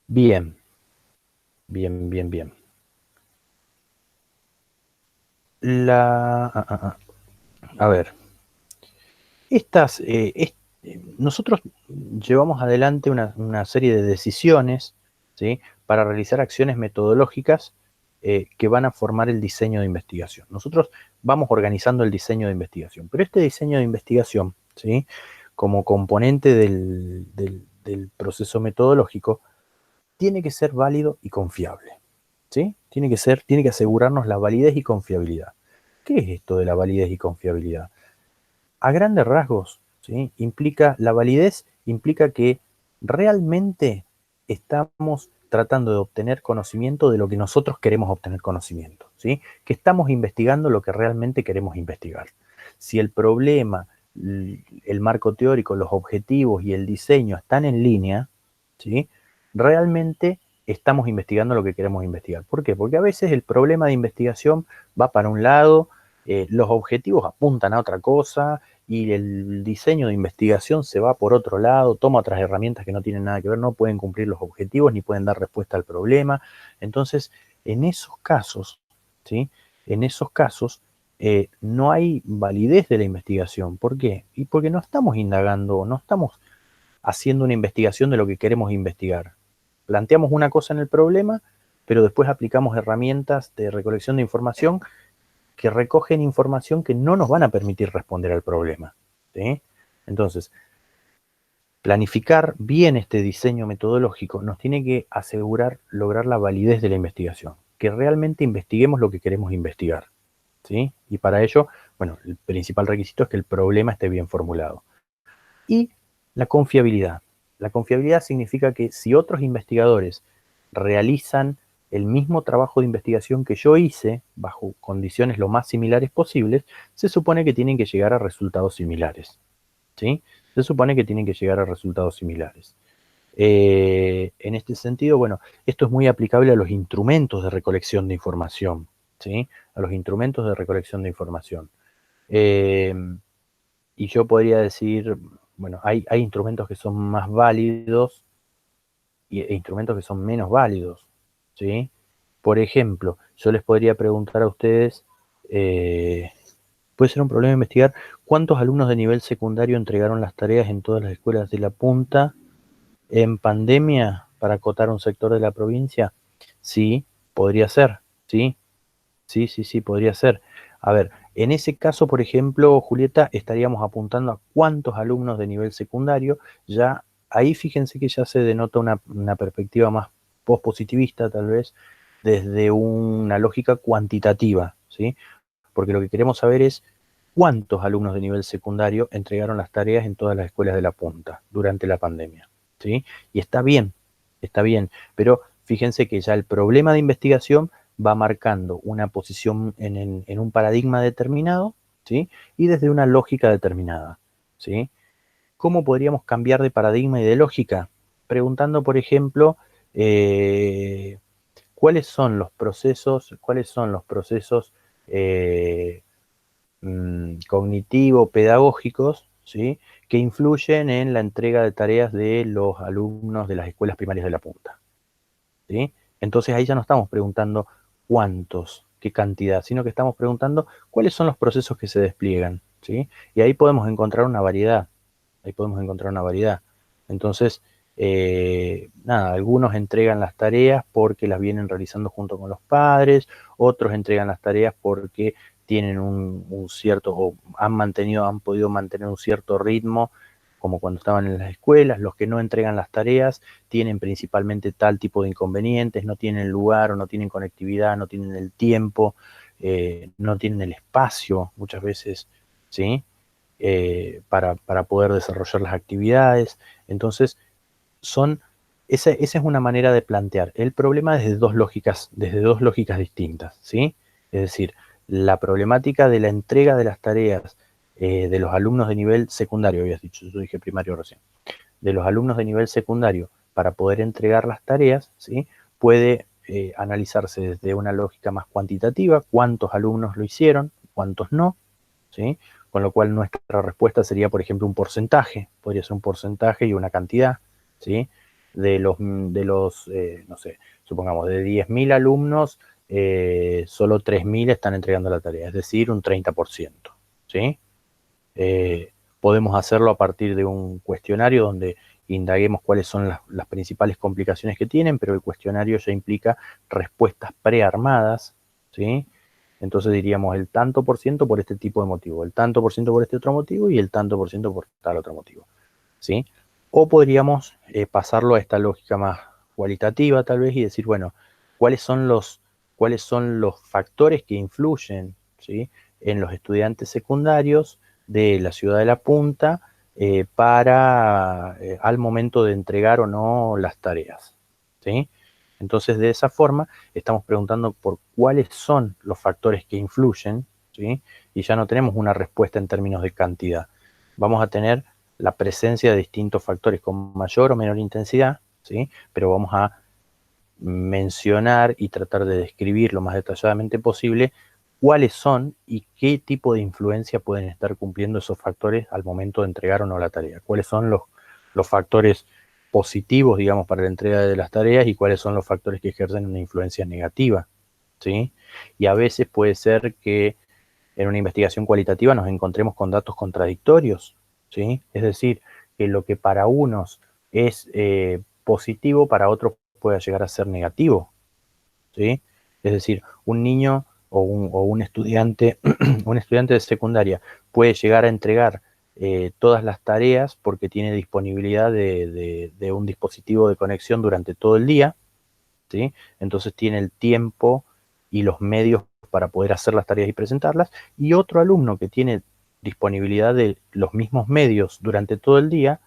Bien, bien. La, a ver, estas, nosotros llevamos adelante una serie de decisiones, ¿sí? Para realizar acciones metodológicas que van a formar el diseño de investigación. Nosotros vamos organizando el diseño de investigación, pero este diseño de investigación, ¿sí? Como componente del proceso metodológico, tiene que ser válido y confiable, ¿sí? Tiene que asegurarnos la validez y confiabilidad. ¿Qué es esto de la validez y confiabilidad? A grandes rasgos, ¿sí? La validez implica que realmente estamos tratando de obtener conocimiento de lo que nosotros queremos obtener conocimiento, ¿sí? Que estamos investigando lo que realmente queremos investigar. Si el problema, el marco teórico, los objetivos y el diseño están en línea, ¿sí? Realmente estamos investigando lo que queremos investigar. ¿Por qué? Porque a veces el problema de investigación va para un lado, los objetivos apuntan a otra cosa, y el diseño de investigación se va por otro lado, toma otras herramientas que no tienen nada que ver, no pueden cumplir los objetivos ni pueden dar respuesta al problema. Entonces, en esos casos, ¿sí? En esos casos no hay validez de la investigación. ¿Por qué? Y porque no estamos indagando, no estamos haciendo una investigación de lo que queremos investigar. Planteamos una cosa en el problema, pero después aplicamos herramientas de recolección de información que recogen información que no nos van a permitir responder al problema, ¿sí? Entonces, planificar bien este diseño metodológico nos tiene que asegurar lograr la validez de la investigación, que realmente investiguemos lo que queremos investigar, ¿sí? Y para ello, bueno, el principal requisito es que el problema esté bien formulado. Y la confiabilidad. La confiabilidad significa que si otros investigadores realizan el mismo trabajo de investigación que yo hice, bajo condiciones lo más similares posibles, se supone que tienen que llegar a resultados similares, ¿sí? Se supone que tienen que llegar a resultados similares. En este sentido, bueno, esto es muy aplicable a los instrumentos de recolección de información, ¿sí? A los instrumentos de recolección de información. Eh, y yo podría decir, bueno, hay instrumentos que son más válidos e instrumentos que son menos válidos, ¿sí? Por ejemplo, yo les podría preguntar a ustedes, eh, puede ser un problema investigar cuántos alumnos de nivel secundario entregaron las tareas en todas las escuelas de la punta en pandemia para acotar un sector de la provincia. Sí, podría ser, ¿sí? Sí, sí, sí, podría ser. A ver, en ese caso, por ejemplo, Julieta, estaríamos apuntando a cuántos alumnos de nivel secundario. Ya ahí fíjense que ya se denota una perspectiva más pospositivista, tal vez, desde una lógica cuantitativa, ¿sí? Porque lo que queremos saber es cuántos alumnos de nivel secundario entregaron las tareas en todas las escuelas de la punta durante la pandemia, ¿sí? Y está bien, pero fíjense que ya el problema de investigación va marcando una posición en un paradigma determinado, ¿sí? Y desde una lógica determinada, ¿sí? ¿Cómo podríamos cambiar de paradigma y de lógica? Preguntando, por ejemplo, eh, cuáles son los procesos eh, cognitivo-pedagógicos, ¿sí? Que influyen en la entrega de tareas de los alumnos de las escuelas primarias de la punta, ¿sí? Entonces ahí ya no estamos preguntando cuántos, qué cantidad, sino que estamos preguntando cuáles son los procesos que se despliegan, ¿sí? Y ahí podemos encontrar una variedad, ahí podemos encontrar una variedad. Entonces, nada, algunos entregan las tareas porque las vienen realizando junto con los padres, otros entregan las tareas porque tienen un cierto, o han podido mantener un cierto ritmo, como cuando estaban en las escuelas. Los que no entregan las tareas tienen principalmente tal tipo de inconvenientes, no tienen lugar o no tienen conectividad, no tienen el tiempo, no tienen el espacio muchas veces, ¿sí? Para poder desarrollar las actividades. Entonces, son, esa es una manera de plantear el problema desde dos lógicas distintas, ¿sí? Es decir, la problemática de la entrega de las tareas de los alumnos de nivel secundario, habías dicho, yo dije primario recién, de los alumnos de nivel secundario para poder entregar las tareas, ¿sí? Puede analizarse desde una lógica más cuantitativa, cuántos alumnos lo hicieron, cuántos no, ¿sí? Con lo cual nuestra respuesta sería, por ejemplo, un porcentaje, podría ser un porcentaje y una cantidad, ¿sí? No sé, supongamos, de 10.000 alumnos, solo 3.000 están entregando la tarea, es decir, un 30%, ¿sí? Eh, Podemos hacerlo a partir de un cuestionario donde indaguemos cuáles son las principales complicaciones que tienen, pero el cuestionario ya implica respuestas prearmadas, ¿sí? Entonces diríamos el tanto por ciento por este tipo de motivo, el tanto por ciento por este otro motivo y el tanto por ciento por tal otro motivo, ¿sí? O podríamos pasarlo a esta lógica más cualitativa tal vez y decir, bueno, ¿cuáles son cuáles son los factores que influyen, ¿sí? En los estudiantes secundarios de la ciudad de La Punta al momento de entregar o no las tareas, ¿sí? Entonces, de esa forma, estamos preguntando por cuáles son los factores que influyen, ¿sí? Y ya no tenemos una respuesta en términos de cantidad. Vamos a tener la presencia de distintos factores con mayor o menor intensidad, ¿sí? Pero vamos a mencionar y tratar de describir lo más detalladamente posible cuáles son y qué tipo de influencia pueden estar cumpliendo esos factores al momento de entregar o no la tarea. Cuáles son los factores positivos, digamos, para la entrega de las tareas y cuáles son los factores que ejercen una influencia negativa, ¿sí? Y a veces puede ser que en una investigación cualitativa nos encontremos con datos contradictorios, ¿sí? Es decir, que lo que para unos es positivo, para otros puede llegar a ser negativo, ¿sí? Es decir, un niño o un estudiante, un estudiante de secundaria puede llegar a entregar todas las tareas porque tiene disponibilidad de un dispositivo de conexión durante todo el día, ¿sí? Entonces tiene el tiempo y los medios para poder hacer las tareas y presentarlas, y otro alumno que tiene disponibilidad de los mismos medios durante todo el día,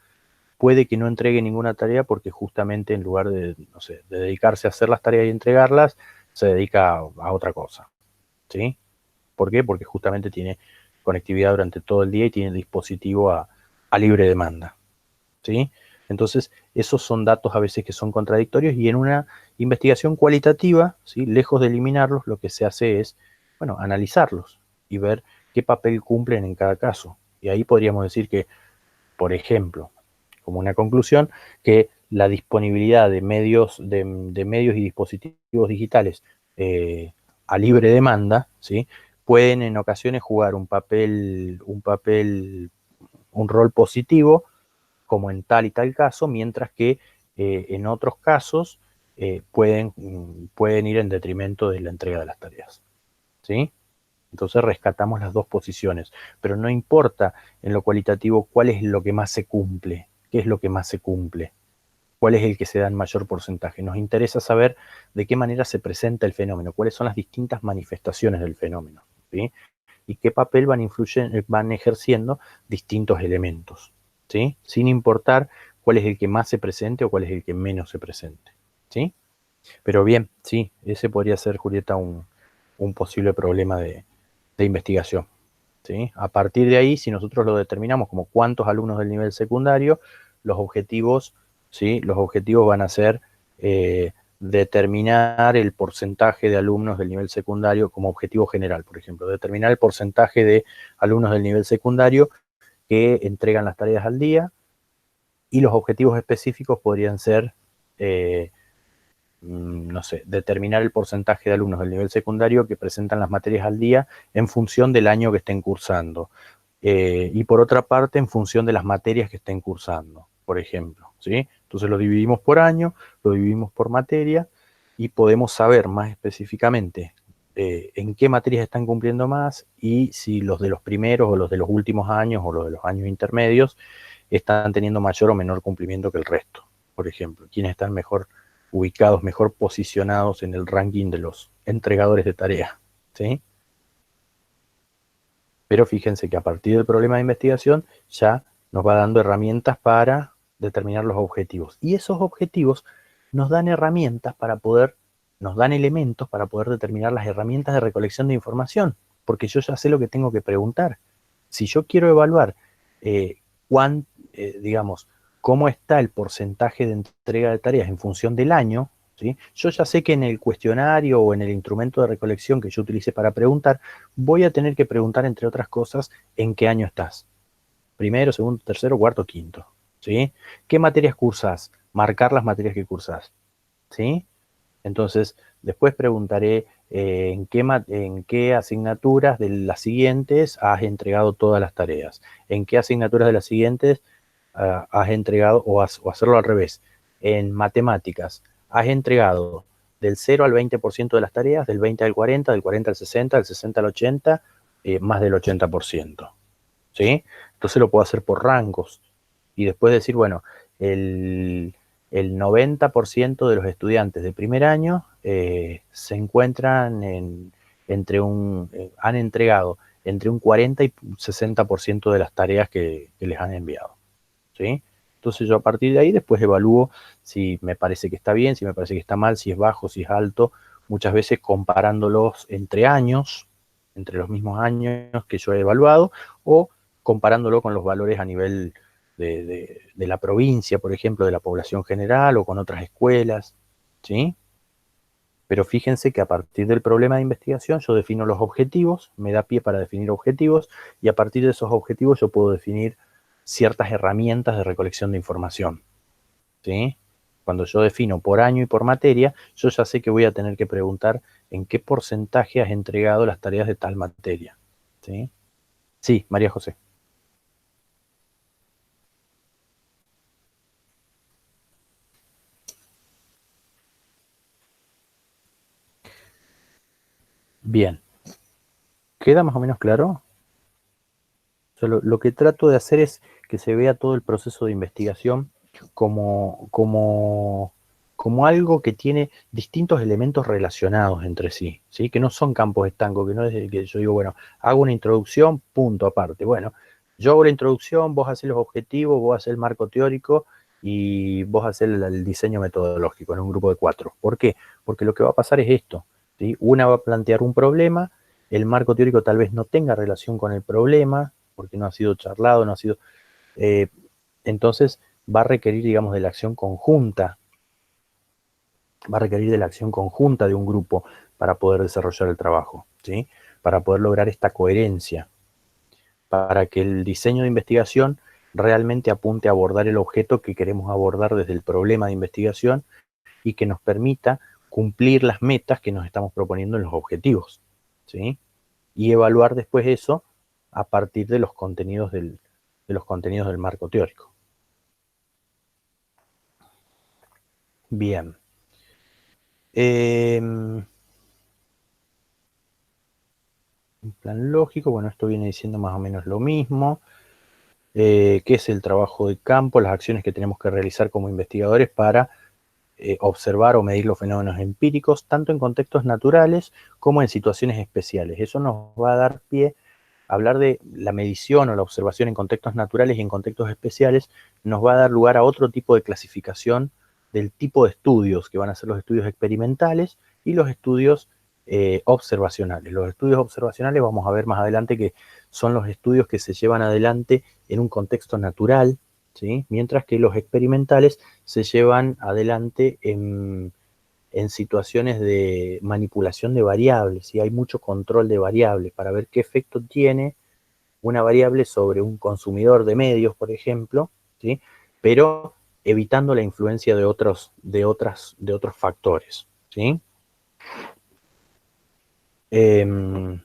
puede que no entregue ninguna tarea porque justamente en lugar de, no sé, de dedicarse a hacer las tareas y entregarlas, se dedica a otra cosa, ¿sí? ¿Por qué? Porque justamente tiene conectividad durante todo el día y tiene dispositivo a libre demanda, ¿sí? Entonces, esos son datos a veces que son contradictorios y en una investigación cualitativa, ¿sí? Lejos de eliminarlos, lo que se hace es, bueno, analizarlos y ver qué papel cumplen en cada caso. Y ahí podríamos decir que, por ejemplo, como una conclusión, que la disponibilidad de medios y dispositivos digitales eh, a libre demanda, ¿sí? Pueden en ocasiones jugar un rol positivo como en tal y tal caso, mientras que en otros casos pueden ir en detrimento de la entrega de las tareas. ¿sí? Entonces rescatamos las dos posiciones, pero no importa en lo cualitativo cuál es lo que más se cumple, qué es lo que más se cumple, cuál es el que se da en mayor porcentaje. Nos interesa saber de qué manera se presenta el fenómeno, cuáles son las distintas manifestaciones del fenómeno, ¿sí? Y qué papel van ejerciendo distintos elementos, ¿sí? Sin importar cuál es el que más se presente o cuál es el que menos se presente, ¿sí? Pero bien, sí, ese podría ser, Julieta, un posible problema de investigación, ¿sí? A partir de ahí, si nosotros lo determinamos como cuántos alumnos del nivel secundario, los objetivos, ¿sí? Los objetivos van a ser determinar el porcentaje de alumnos del nivel secundario como objetivo general, por ejemplo, determinar el porcentaje de alumnos del nivel secundario que entregan las tareas al día, y los objetivos específicos podrían ser no sé, determinar el porcentaje de alumnos del nivel secundario que presentan las materias al día en función del año que estén cursando. Y por otra parte, en función de las materias que estén cursando, por ejemplo, ¿sí? Entonces lo dividimos por año, lo dividimos por materia, y podemos saber más específicamente en qué materias están cumpliendo más, y si los de los primeros o los de los últimos años o los de los años intermedios están teniendo mayor o menor cumplimiento que el resto, por ejemplo, quienes están mejor ubicados, mejor posicionados en el ranking de los entregadores de tareas, ¿sí? Pero fíjense que a partir del problema de investigación ya nos va dando herramientas para determinar los objetivos. Y esos objetivos nos dan herramientas para poder, nos dan elementos para poder determinar las herramientas de recolección de información, porque yo ya sé lo que tengo que preguntar. Si yo quiero evaluar eh, digamos, cómo está el porcentaje de entrega de tareas en función del año, ¿sí? Yo ya sé que en el cuestionario o en el instrumento de recolección que yo utilice para preguntar, voy a tener que preguntar, entre otras cosas, en qué año estás. Primero, segundo, tercero, cuarto, quinto, ¿sí? ¿Qué materias cursas? Marcar las materias que cursas, ¿sí? Entonces, después preguntaré en qué asignaturas de las siguientes has entregado todas las tareas, en qué asignaturas de las siguientes has entregado, o hacerlo al revés, en matemáticas, has entregado del 0 al 20% de las tareas, del 20 al 40, del 40 al 60, del 60 al 80, más del 80%, ¿sí? Entonces lo puedo hacer por rangos, y después decir, bueno, el, el 90% de los estudiantes de primer año se encuentran han entregado entre un 40 y 60% de las tareas que les han enviado, ¿sí? Entonces yo a partir de ahí después evalúo si me parece que está bien, si me parece que está mal, si es bajo, si es alto, muchas veces comparándolos entre años, entre los mismos años que yo he evaluado, o comparándolo con los valores a nivel de la provincia, por ejemplo, de la población general, o con otras escuelas, ¿sí? Pero fíjense que a partir del problema de investigación yo defino los objetivos, me da pie para definir objetivos, y a partir de esos objetivos yo puedo definir ciertas herramientas de recolección de información, ¿sí? Cuando yo defino por año y por materia, yo ya sé que voy a tener que preguntar en qué porcentaje has entregado las tareas de tal materia, ¿sí? Sí, María José. Bien, ¿queda más o menos claro? O sea, lo que trato de hacer es que se vea todo el proceso de investigación como, como, como algo que tiene distintos elementos relacionados entre sí, ¿sí? Que no son campos estancos, que no es que yo digo, bueno, hago una introducción, punto aparte. Bueno, yo hago la introducción, vos haces los objetivos, vos haces el marco teórico y vos haces el diseño metodológico en un grupo de 4. ¿Por qué? Porque lo que va a pasar es esto, ¿sí? Una va a plantear un problema, el marco teórico tal vez no tenga relación con el problema, porque no ha sido charlado, no ha sido... eh, entonces va a requerir, digamos, de la acción conjunta, va a requerir de la acción conjunta de un grupo para poder desarrollar el trabajo, ¿sí? Para poder lograr esta coherencia, para que el diseño de investigación realmente apunte a abordar el objeto que queremos abordar desde el problema de investigación, y que nos permita cumplir las metas que nos estamos proponiendo en los objetivos, ¿sí? Y evaluar después eso a partir de los contenidos del marco teórico. Bien. Eh, Un plan lógico, bueno, esto viene diciendo más o menos lo mismo. ¿Qué es el trabajo de campo? Las acciones que tenemos que realizar como investigadores para observar o medir los fenómenos empíricos, tanto en contextos naturales como en situaciones especiales. Eso nos va a dar pie a hablar de la medición o la observación en contextos naturales y en contextos especiales, nos va a dar lugar a otro tipo de clasificación del tipo de estudios, que van a ser los estudios experimentales y los estudios observacionales. Los estudios observacionales vamos a ver más adelante que son los estudios que se llevan adelante en un contexto natural, ¿sí? Mientras que los experimentales se llevan adelante en situaciones de manipulación de variables, y hay mucho control de variables para ver qué efecto tiene una variable sobre un consumidor de medios, por ejemplo, ¿sí? Pero evitando la influencia de otros factores, ¿sí? Bien,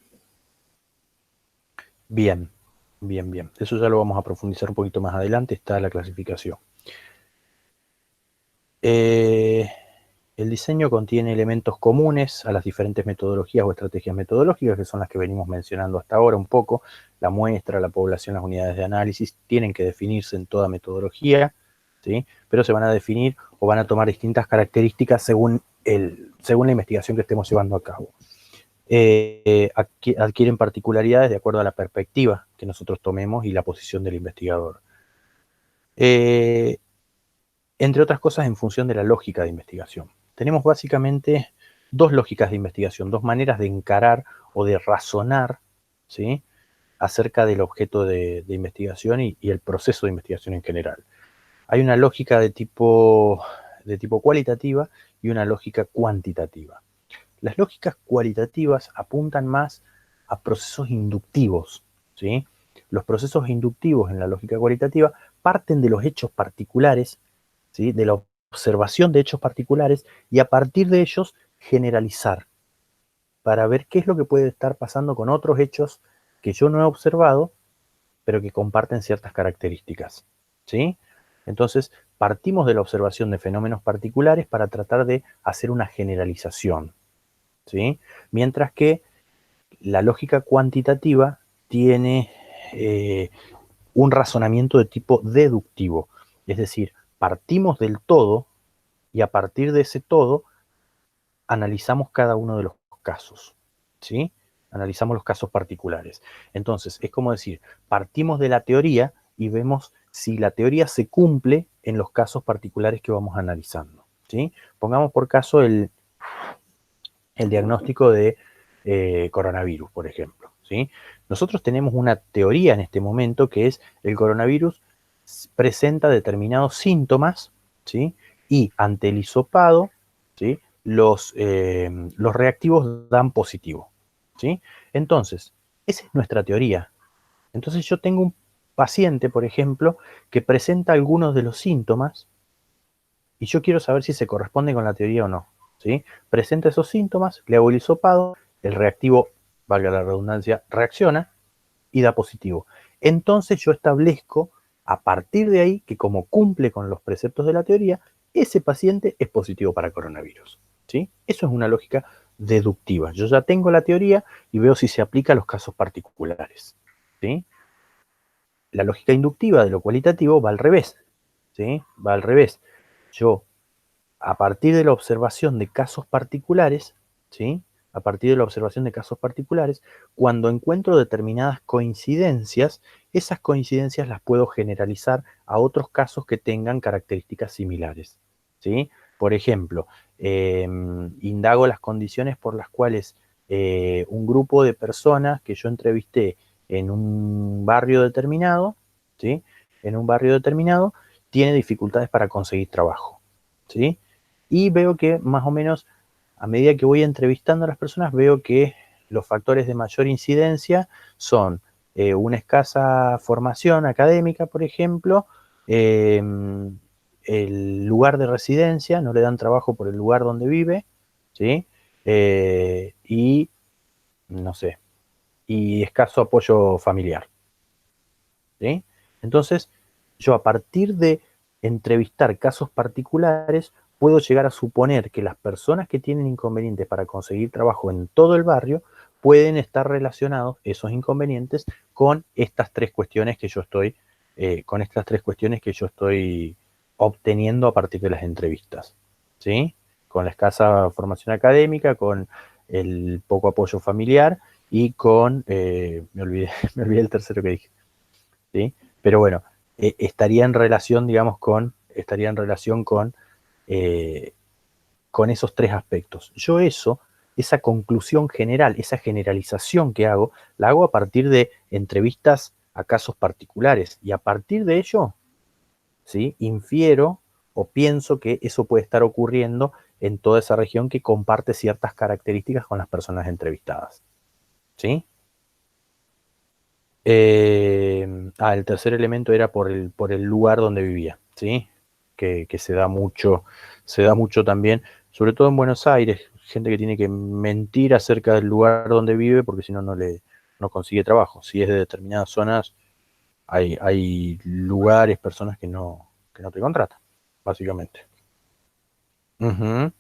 bien. Eso ya lo vamos a profundizar un poquito más adelante, está la clasificación. El diseño contiene elementos comunes a las diferentes metodologías o estrategias metodológicas, que son las que venimos mencionando hasta ahora un poco. La muestra, la población, las unidades de análisis tienen que definirse en toda metodología, ¿sí? Pero se van a definir o van a tomar distintas características según la investigación que estemos llevando a cabo. Adquieren particularidades de acuerdo a la perspectiva que nosotros tomemos y la posición del investigador. Entre otras cosas, en función de la lógica de investigación. Tenemos básicamente dos lógicas de investigación, dos maneras de encarar o de razonar, ¿sí?, acerca del objeto de investigación y el proceso de investigación en general. Hay una lógica de tipo cualitativa y una lógica cuantitativa. Las lógicas cualitativas apuntan más a procesos inductivos, ¿sí? Los procesos inductivos en la lógica cualitativa parten de los hechos particulares, ¿sí?, de la observación de hechos particulares, y a partir de ellos generalizar para ver qué es lo que puede estar pasando con otros hechos que yo no he observado, pero que comparten ciertas características, ¿sí? Entonces, partimos de la observación de fenómenos particulares para tratar de hacer una generalización, ¿sí? Mientras que la lógica cuantitativa tiene un razonamiento de tipo deductivo, es decir, partimos del todo y a partir de ese todo analizamos cada uno de los casos, ¿sí? Analizamos los casos particulares. Entonces, es como decir, partimos de la teoría y vemos si la teoría se cumple en los casos particulares que vamos analizando, ¿sí? Pongamos por caso el diagnóstico de coronavirus, por ejemplo, ¿sí? Nosotros tenemos una teoría en este momento que es el coronavirus presenta determinados síntomas, ¿sí? Y ante el hisopado, ¿sí?, los reactivos dan positivo, ¿sí? Entonces, esa es nuestra teoría. Entonces yo tengo un paciente, por ejemplo, que presenta algunos de los síntomas y yo quiero saber si se corresponde con la teoría o no, ¿sí? Presenta esos síntomas, le hago el hisopado, el reactivo, valga la redundancia, reacciona y da positivo. Entonces yo establezco a partir de ahí que, como cumple con los preceptos de la teoría, ese paciente es positivo para coronavirus, ¿sí? Eso es una lógica deductiva. Yo ya tengo la teoría y veo si se aplica a los casos particulares, ¿sí? La lógica inductiva de lo cualitativo va al revés, ¿sí? Va al revés. Yo, a partir de la observación de casos particulares, ¿sí?, a partir de la observación de casos particulares, cuando encuentro determinadas coincidencias, esas coincidencias las puedo generalizar a otros casos que tengan características similares, ¿sí? Por ejemplo, indago las condiciones por las cuales un grupo de personas que yo entrevisté en un barrio determinado, ¿sí?, en un barrio determinado, tiene dificultades para conseguir trabajo, ¿sí? Y veo que más o menos a medida que voy entrevistando a las personas, veo que los factores de mayor incidencia son una escasa formación académica, por ejemplo, el lugar de residencia, no le dan trabajo por el lugar donde vive, ¿sí? Y, no sé, y escaso apoyo familiar, ¿sí? Entonces, yo, a partir de entrevistar casos particulares, puedo llegar a suponer que las personas que tienen inconvenientes para conseguir trabajo en todo el barrio pueden estar relacionados esos inconvenientes con estas tres cuestiones que yo estoy, obteniendo a partir de las entrevistas, ¿sí? Con la escasa formación académica, con el poco apoyo familiar y con, me olvidé, me olvidé el tercero que dije, ¿sí? Pero bueno, estaría en relación, digamos, con esos tres aspectos. Yo esa conclusión general, esa generalización que hago, la hago a partir de entrevistas a casos particulares y a partir de ello, ¿sí? Infiero o pienso que eso puede estar ocurriendo en toda esa región que comparte ciertas características con las personas entrevistadas, ¿sí? El tercer elemento era por el lugar donde vivía, ¿sí? Que se da mucho también, sobre todo en Buenos Aires, gente que tiene que mentir acerca del lugar donde vive porque si no, no consigue trabajo. Si es de determinadas zonas, hay lugares, personas que no te contratan, básicamente. Ujú,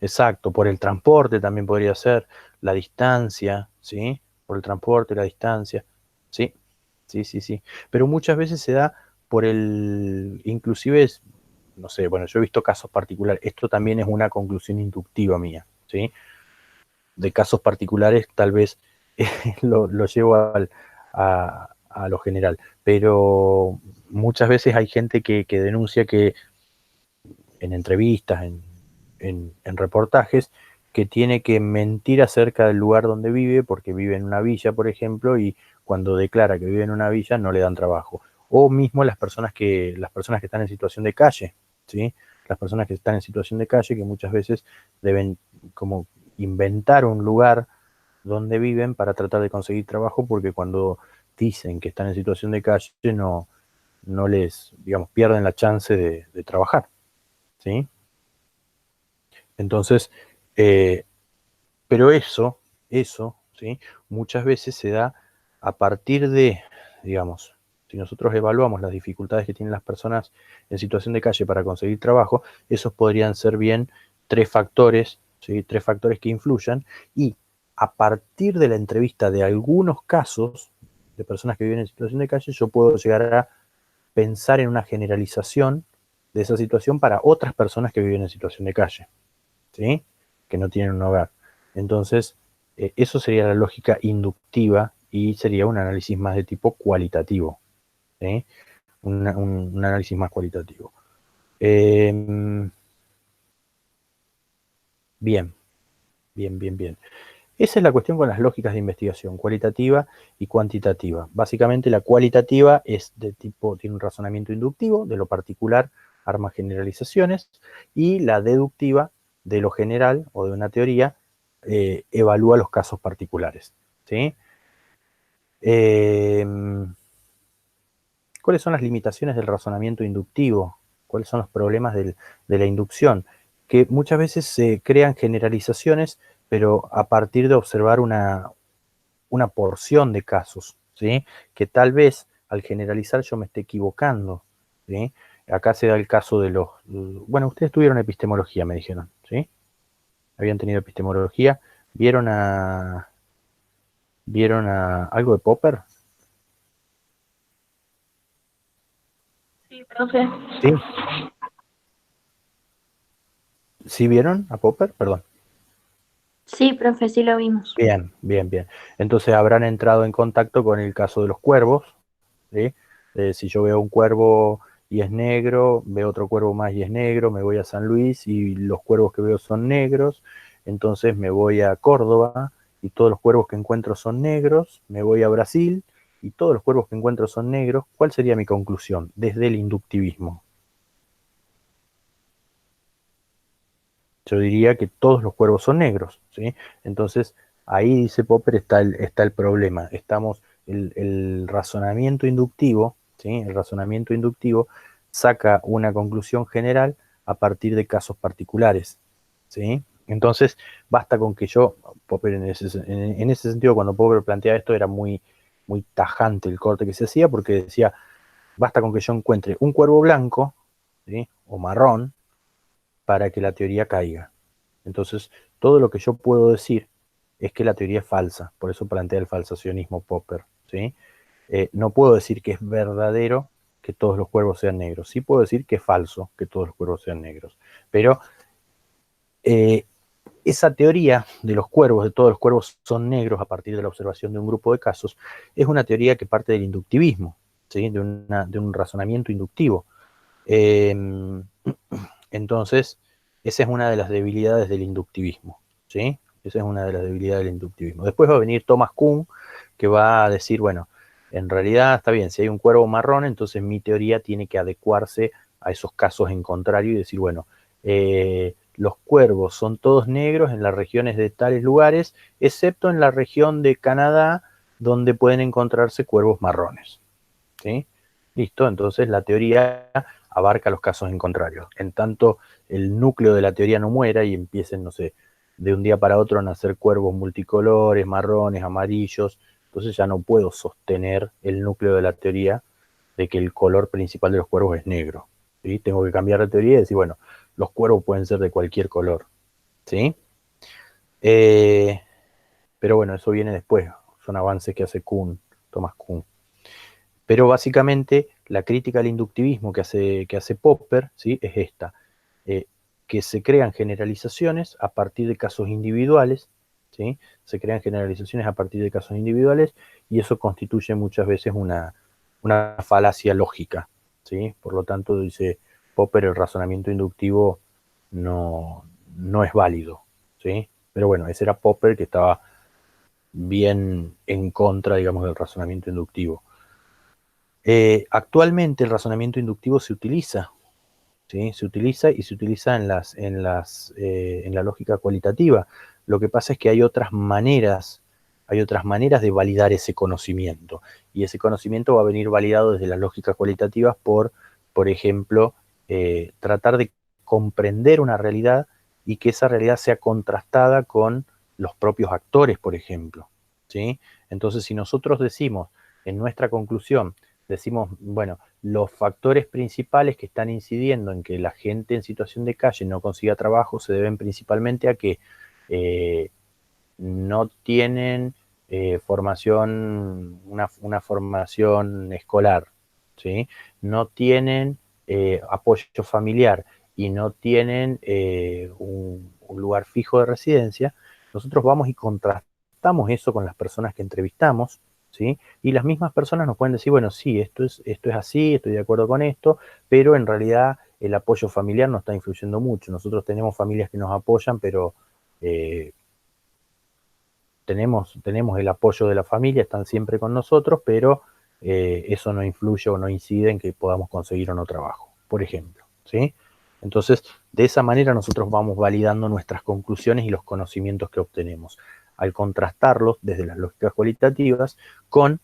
exacto, por el transporte también podría ser, la distancia, ¿sí? Por el transporte, la distancia, sí, sí, sí, sí. Pero muchas veces se da inclusive, no sé, bueno, yo he visto casos particulares, esto también es una conclusión inductiva mía, ¿sí? De casos particulares tal vez lo llevo a lo general, pero muchas veces hay gente que denuncia que en entrevistas, en reportajes, que tiene que mentir acerca del lugar donde vive, porque vive en una villa, por ejemplo, y cuando declara que vive en una villa no le dan trabajo. O mismo las personas que están en situación de calle, ¿sí? Las personas que están en situación de calle que muchas veces deben como inventar un lugar donde viven para tratar de conseguir trabajo, porque cuando dicen que están en situación de calle no les, digamos, pierden la chance de trabajar, ¿sí? Entonces, eh, pero eso, ¿sí? Muchas veces se da a partir de, digamos, si nosotros evaluamos las dificultades que tienen las personas en situación de calle para conseguir trabajo, esos podrían ser bien tres factores, ¿sí? Tres factores que influyan, y a partir de la entrevista de algunos casos de personas que viven en situación de calle, yo puedo llegar a pensar en una generalización de esa situación para otras personas que viven en situación de calle, ¿sí? Que no tienen un hogar. Entonces, eso sería la lógica inductiva y sería un análisis más de tipo cualitativo, ¿sí? Un análisis más cualitativo. Bien, bien, bien, bien. Esa es la cuestión con las lógicas de investigación, cualitativa y cuantitativa. Básicamente la cualitativa es de tipo, tiene un razonamiento inductivo, de lo particular arma generalizaciones, y la deductiva, de lo general o de una teoría, evalúa los casos particulares, ¿sí? Eh, ¿Cuáles son las limitaciones del razonamiento inductivo? ¿Cuáles son los problemas de la inducción? Que muchas veces se crean generalizaciones, pero a partir de observar una porción de casos, ¿sí? Que tal vez al generalizar yo me esté equivocando, ¿sí? Acá se da el caso de bueno, ustedes tuvieron epistemología, me dijeron, ¿sí? Habían tenido epistemología. ¿Vieron vieron algo de Popper? Sí, profe. Sí, ¿sí vieron a Popper? Perdón. Sí, profe, sí lo vimos. Bien, bien, bien. Entonces habrán entrado en contacto con el caso de los cuervos, ¿sí? Si yo veo un cuervo y es negro, veo otro cuervo más y es negro, me voy a San Luis y los cuervos que veo son negros, entonces me voy a Córdoba y todos los cuervos que encuentro son negros, me voy a Brasil y todos los cuervos que encuentro son negros. ¿Cuál sería mi conclusión desde el inductivismo? Yo diría que todos los cuervos son negros, ¿sí? Entonces, ahí dice Popper está el problema. El razonamiento inductivo, ¿sí? El razonamiento inductivo saca una conclusión general a partir de casos particulares, ¿sí? Entonces, basta con que Popper en ese sentido, cuando Popper plantea esto, era muy, muy tajante el corte que se hacía, porque decía, basta con que yo encuentre un cuervo blanco, ¿sí? O marrón, para que la teoría caiga. Entonces, todo lo que yo puedo decir es que la teoría es falsa, por eso plantea el falsacionismo Popper, ¿sí? No puedo decir que es verdadero que todos los cuervos sean negros, sí puedo decir que es falso que todos los cuervos sean negros, pero esa teoría de los cuervos, de todos los cuervos son negros a partir de la observación de un grupo de casos, es una teoría que parte del inductivismo, ¿sí? de un razonamiento inductivo. Entonces, esa es una de las debilidades del inductivismo, ¿sí? Esa es una de las debilidades del inductivismo. Después va a venir Thomas Kuhn, que va a decir, bueno, en realidad está bien, si hay un cuervo marrón, entonces mi teoría tiene que adecuarse a esos casos en contrario y decir, bueno, los cuervos son todos negros en las regiones de tales lugares, excepto en la región de Canadá, donde pueden encontrarse cuervos marrones, ¿sí? Listo, entonces la teoría abarca los casos en contrario. En tanto el núcleo de la teoría no muera y empiecen, no sé, de un día para otro a nacer cuervos multicolores, marrones, amarillos, entonces ya no puedo sostener el núcleo de la teoría de que el color principal de los cuervos es negro, ¿sí? Tengo que cambiar de teoría y decir, bueno, los cuervos pueden ser de cualquier color, ¿sí? Pero bueno, eso viene después, son avances que hace Thomas Kuhn. Pero básicamente la crítica al inductivismo que hace Popper, ¿sí? Es esta, que se crean generalizaciones a partir de casos individuales, ¿sí? Se crean generalizaciones a partir de casos individuales y eso constituye muchas veces una falacia lógica, ¿sí? Por lo tanto, dice Popper, el razonamiento inductivo no es válido, ¿sí? Pero bueno, ese era Popper, que estaba bien en contra, digamos, del razonamiento inductivo. Actualmente el razonamiento inductivo se utiliza, ¿sí? Se utiliza y se utiliza en la lógica cualitativa. Lo que pasa es que hay otras maneras de validar ese conocimiento. Y ese conocimiento va a venir validado desde las lógicas cualitativas por ejemplo, tratar de comprender una realidad y que esa realidad sea contrastada con los propios actores, por ejemplo, ¿sí? Entonces, si nosotros decimos en nuestra conclusión, decimos, bueno, los factores principales que están incidiendo en que la gente en situación de calle no consiga trabajo se deben principalmente a que no tienen una formación escolar, ¿sí? No tienen apoyo familiar y no tienen un lugar fijo de residencia. Nosotros vamos y contrastamos eso con las personas que entrevistamos, ¿sí? Y las mismas personas nos pueden decir, bueno, sí, esto es así, estoy de acuerdo con esto, pero en realidad el apoyo familiar no está influyendo mucho. Nosotros tenemos familias que nos apoyan, pero tenemos el apoyo de la familia, están siempre con nosotros, pero eso no influye o no incide en que podamos conseguir o no trabajo, por ejemplo, ¿sí? Entonces, de esa manera nosotros vamos validando nuestras conclusiones y los conocimientos que obtenemos, al contrastarlos desde las lógicas cualitativas con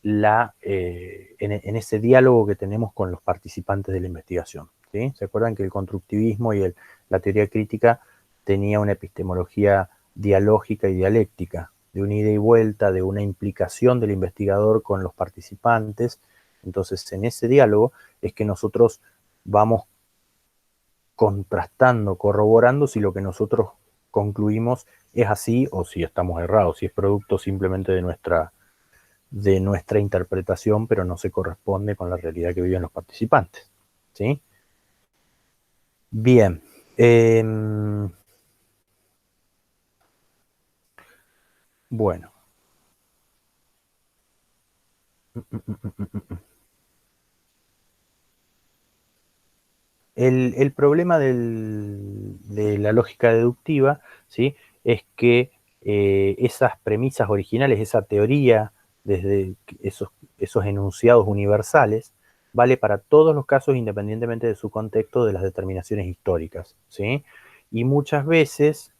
en ese diálogo que tenemos con los participantes de la investigación, ¿sí? ¿Se acuerdan que el constructivismo y la teoría crítica tenía una epistemología dialógica y dialéctica, de una ida y vuelta, de una implicación del investigador con los participantes? Entonces, en ese diálogo es que nosotros vamos contrastando, corroborando si lo que nosotros concluimos es así o si estamos errados, si es producto simplemente de nuestra interpretación, pero no se corresponde con la realidad que viven los participantes, ¿sí? Bien. Bueno. El problema de la lógica deductiva, ¿sí? Es que esas premisas originales, esa teoría, desde esos enunciados universales, vale para todos los casos independientemente de su contexto, de las determinaciones históricas, ¿sí? Y muchas veces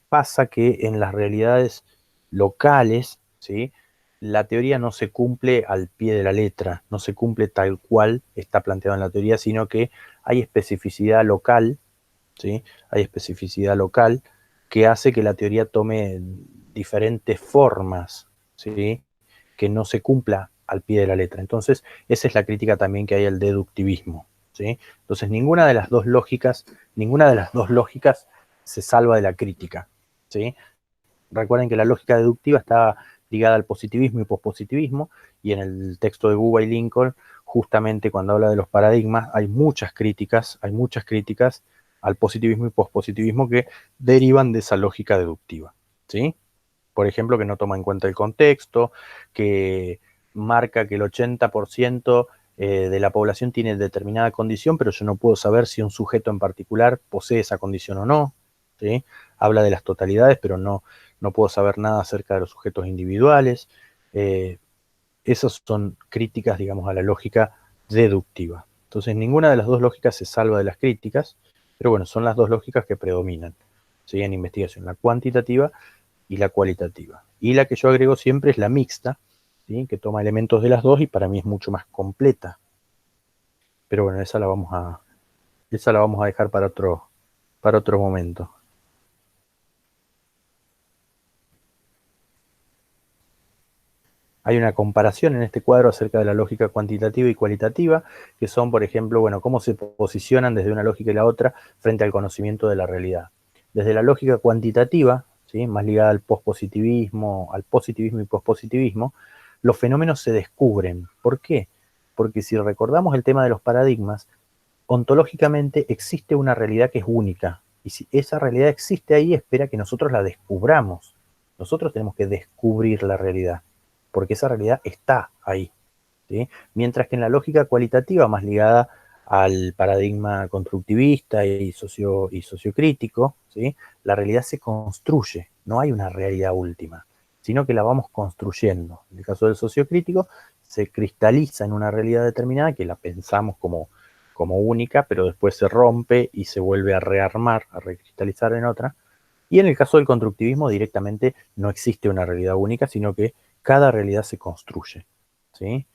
pasa que en las realidades locales, ¿sí? La teoría no se cumple al pie de la letra, no se cumple tal cual está planteado en la teoría, sino que hay especificidad local, ¿sí? Hay especificidad local que hace que la teoría tome diferentes formas, ¿sí? Que no se cumpla al pie de la letra. Entonces, esa es la crítica también que hay al deductivismo, ¿sí? Entonces ninguna de las dos lógicas se salva de la crítica, ¿sí? Recuerden que la lógica deductiva está ligada al positivismo y pospositivismo, y en el texto de Guba y Lincoln, justamente cuando habla de los paradigmas, hay muchas críticas al positivismo y pospositivismo que derivan de esa lógica deductiva, ¿sí? Por ejemplo, que no toma en cuenta el contexto, que marca que el 80% de la población tiene determinada condición, pero yo no puedo saber si un sujeto en particular posee esa condición o no, ¿sí? Habla de las totalidades, pero no puedo saber nada acerca de los sujetos individuales. Esas son críticas, digamos, a la lógica deductiva. Entonces, ninguna de las dos lógicas se salva de las críticas, pero bueno, son las dos lógicas que predominan, ¿sí? En investigación, la cuantitativa y la cualitativa. Y la que yo agrego siempre es la mixta, ¿sí? Que toma elementos de las dos y para mí es mucho más completa. Pero bueno, esa la vamos a dejar para otro momento. Hay una comparación en este cuadro acerca de la lógica cuantitativa y cualitativa, que son, por ejemplo, bueno, cómo se posicionan desde una lógica y la otra frente al conocimiento de la realidad. Desde la lógica cuantitativa, ¿sí? Más ligada al pospositivismo, al positivismo y pospositivismo, los fenómenos se descubren. ¿Por qué? Porque si recordamos el tema de los paradigmas, ontológicamente existe una realidad que es única. Y si esa realidad existe ahí, espera que nosotros la descubramos. Nosotros tenemos que descubrir la realidad, porque esa realidad está ahí, ¿sí? Mientras que en la lógica cualitativa, más ligada al paradigma constructivista y sociocrítico, ¿sí? La realidad se construye, no hay una realidad última, sino que la vamos construyendo. En el caso del sociocrítico, se cristaliza en una realidad determinada que la pensamos como única, pero después se rompe y se vuelve a rearmar, a recristalizar en otra. Y en el caso del constructivismo directamente no existe una realidad única, sino que cada realidad se construye, ¿sí?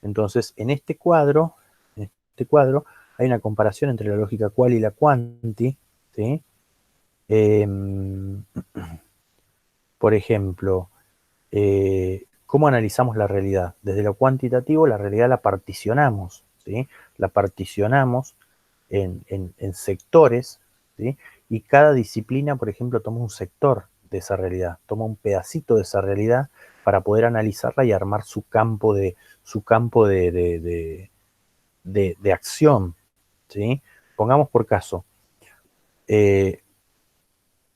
Entonces, en este cuadro hay una comparación entre la lógica cual y la quanti, ¿sí? Por ejemplo, ¿cómo analizamos la realidad? Desde lo cuantitativo, la realidad la particionamos, ¿sí? La particionamos en sectores, ¿sí? Y cada disciplina, por ejemplo, toma un sector de esa realidad, toma un pedacito de esa realidad para poder analizarla y armar su campo de acción, ¿sí? Pongamos por caso,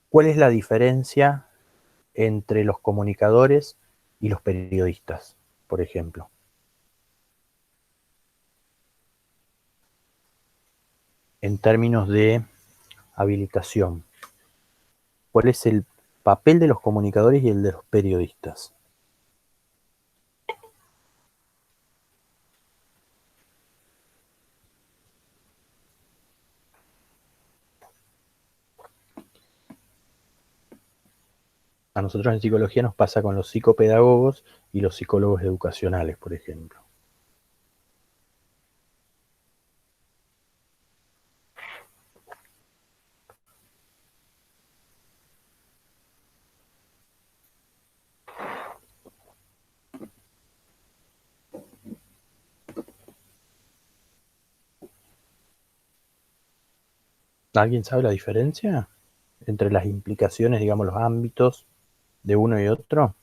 ¿cuál es la diferencia entre los comunicadores y los periodistas, por ejemplo? En términos de habilitación, ¿cuál es el papel de los comunicadores y el de los periodistas? A nosotros en psicología nos pasa con los psicopedagogos y los psicólogos educacionales, por ejemplo. ¿Alguien sabe la diferencia entre las implicaciones, digamos, los ámbitos de uno y otro?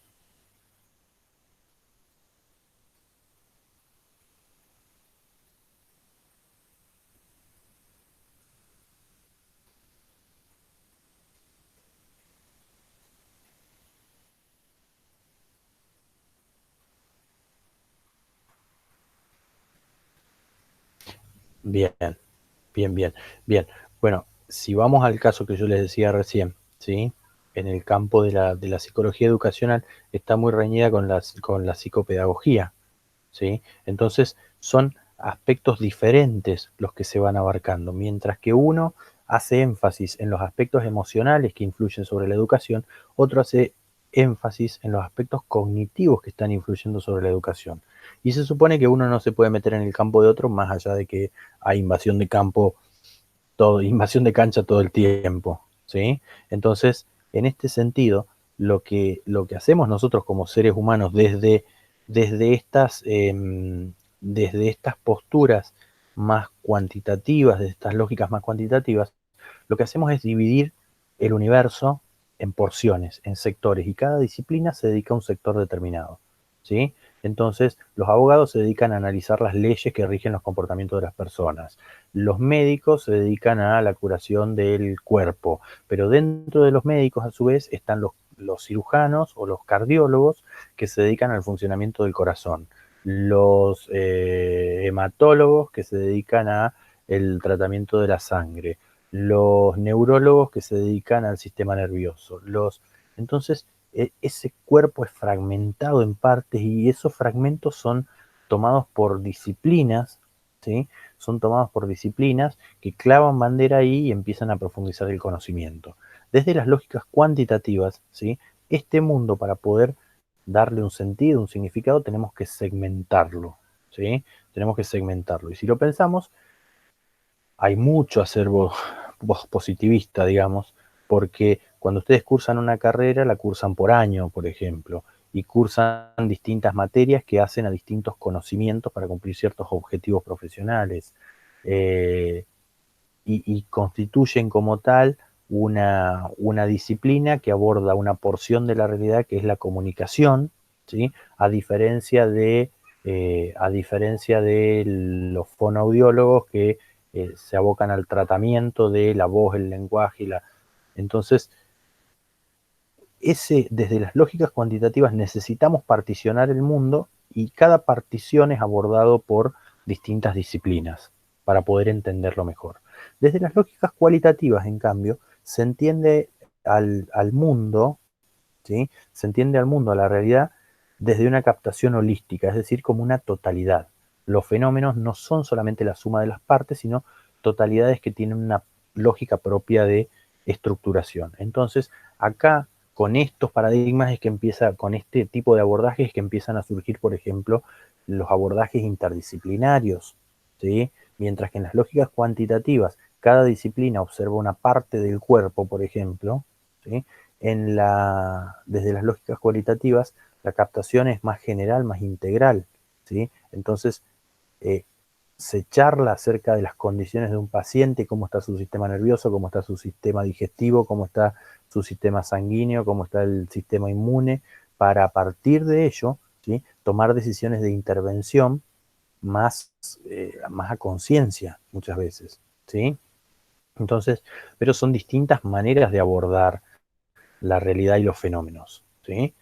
Bien, bien. Bueno, si vamos al caso que yo les decía recién, ¿sí? En el campo de la psicología educacional está muy reñida con la psicopedagogía, ¿sí? Entonces son aspectos diferentes los que se van abarcando, mientras que uno hace énfasis en los aspectos emocionales que influyen sobre la educación, otro hace énfasis en los aspectos cognitivos que están influyendo sobre la educación. Y se supone que uno no se puede meter en el campo de otro más allá de que hay invasión de cancha todo el tiempo, ¿sí? Entonces, en este sentido, lo que hacemos nosotros como seres humanos desde estas posturas más cuantitativas, de estas lógicas más cuantitativas, lo que hacemos es dividir el universo en porciones, en sectores, y cada disciplina se dedica a un sector determinado, ¿sí? Entonces, los abogados se dedican a analizar las leyes que rigen los comportamientos de las personas. Los médicos se dedican a la curación del cuerpo, pero dentro de los médicos, a su vez, están los cirujanos o los cardiólogos que se dedican al funcionamiento del corazón. Los hematólogos que se dedican a el tratamiento de la sangre, los neurólogos que se dedican al sistema nervioso. Entonces, ese cuerpo es fragmentado en partes y esos fragmentos son tomados por disciplinas, ¿sí? Son tomados por disciplinas que clavan bandera ahí y empiezan a profundizar el conocimiento. Desde las lógicas cuantitativas, ¿sí? Este mundo, para poder darle un sentido, un significado, tenemos que segmentarlo, ¿sí? Tenemos que segmentarlo. Y si lo pensamos, hay mucho acervo positivista, digamos, porque cuando ustedes cursan una carrera, la cursan por año, por ejemplo, y cursan distintas materias que hacen a distintos conocimientos para cumplir ciertos objetivos profesionales, y constituyen como tal una disciplina que aborda una porción de la realidad que es la comunicación, ¿sí? A diferencia de los fonoaudiólogos que se abocan al tratamiento de la voz, el lenguaje Entonces, desde las lógicas cuantitativas necesitamos particionar el mundo y cada partición es abordado por distintas disciplinas para poder entenderlo mejor. Desde las lógicas cualitativas, en cambio, se entiende al mundo, ¿sí? Se entiende al mundo, a la realidad, desde una captación holística, es decir, como una totalidad. Los fenómenos no son solamente la suma de las partes, sino totalidades que tienen una lógica propia de estructuración. Entonces, acá, con estos paradigmas es que empieza, con este tipo de abordajes es que empiezan a surgir, por ejemplo, los abordajes interdisciplinarios, ¿sí? Mientras que en las lógicas cuantitativas cada disciplina observa una parte del cuerpo, por ejemplo, ¿sí? Desde las lógicas cualitativas, la captación es más general, más integral, ¿sí? Entonces, se charla acerca de las condiciones de un paciente, cómo está su sistema nervioso, cómo está su sistema digestivo, cómo está su sistema sanguíneo, cómo está el sistema inmune, para a partir de ello, ¿sí? Tomar decisiones de intervención más a conciencia muchas veces, ¿sí? Entonces, pero son distintas maneras de abordar la realidad y los fenómenos, ¿sí?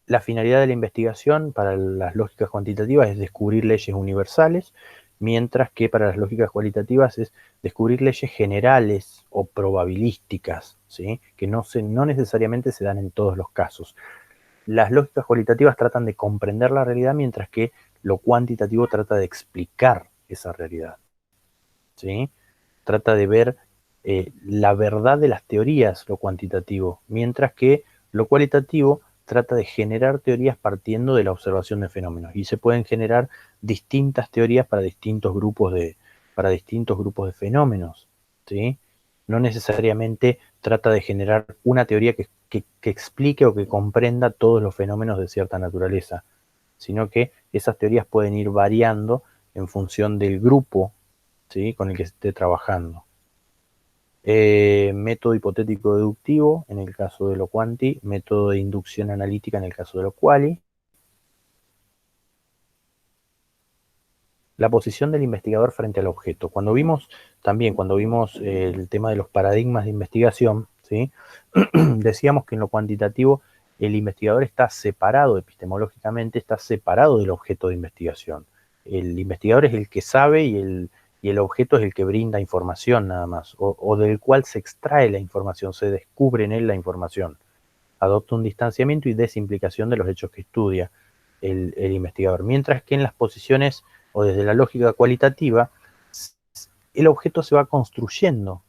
La finalidad de la investigación para las lógicas cuantitativas es descubrir leyes universales, mientras que para las lógicas cualitativas es descubrir leyes generales o probabilísticas, ¿sí? Que no necesariamente se dan en todos los casos. Las lógicas cualitativas tratan de comprender la realidad, mientras que lo cuantitativo trata de explicar esa realidad, ¿sí? Trata de ver la verdad de las teorías, lo cuantitativo, mientras que lo cualitativo trata de generar teorías partiendo de la observación de fenómenos. Y se pueden generar distintas teorías para distintos grupos de fenómenos, ¿sí? No necesariamente trata de generar una teoría que explique o que comprenda todos los fenómenos de cierta naturaleza, sino que esas teorías pueden ir variando en función del grupo, ¿sí? Con el que se esté trabajando. Método hipotético deductivo en el caso de lo quanti, método de inducción analítica en el caso de lo quali. La posición del investigador frente al objeto. Cuando vimos el tema de los paradigmas de investigación, ¿sí? Decíamos que en lo cuantitativo el investigador está separado epistemológicamente, está separado del objeto de investigación. El investigador es el que sabe y el objeto es el que brinda información nada más, o del cual se extrae la información, se descubre en él la información. Adopta un distanciamiento y desimplicación de los hechos que estudia el investigador. Mientras que en las posiciones o desde la lógica cualitativa, el objeto se va construyendo,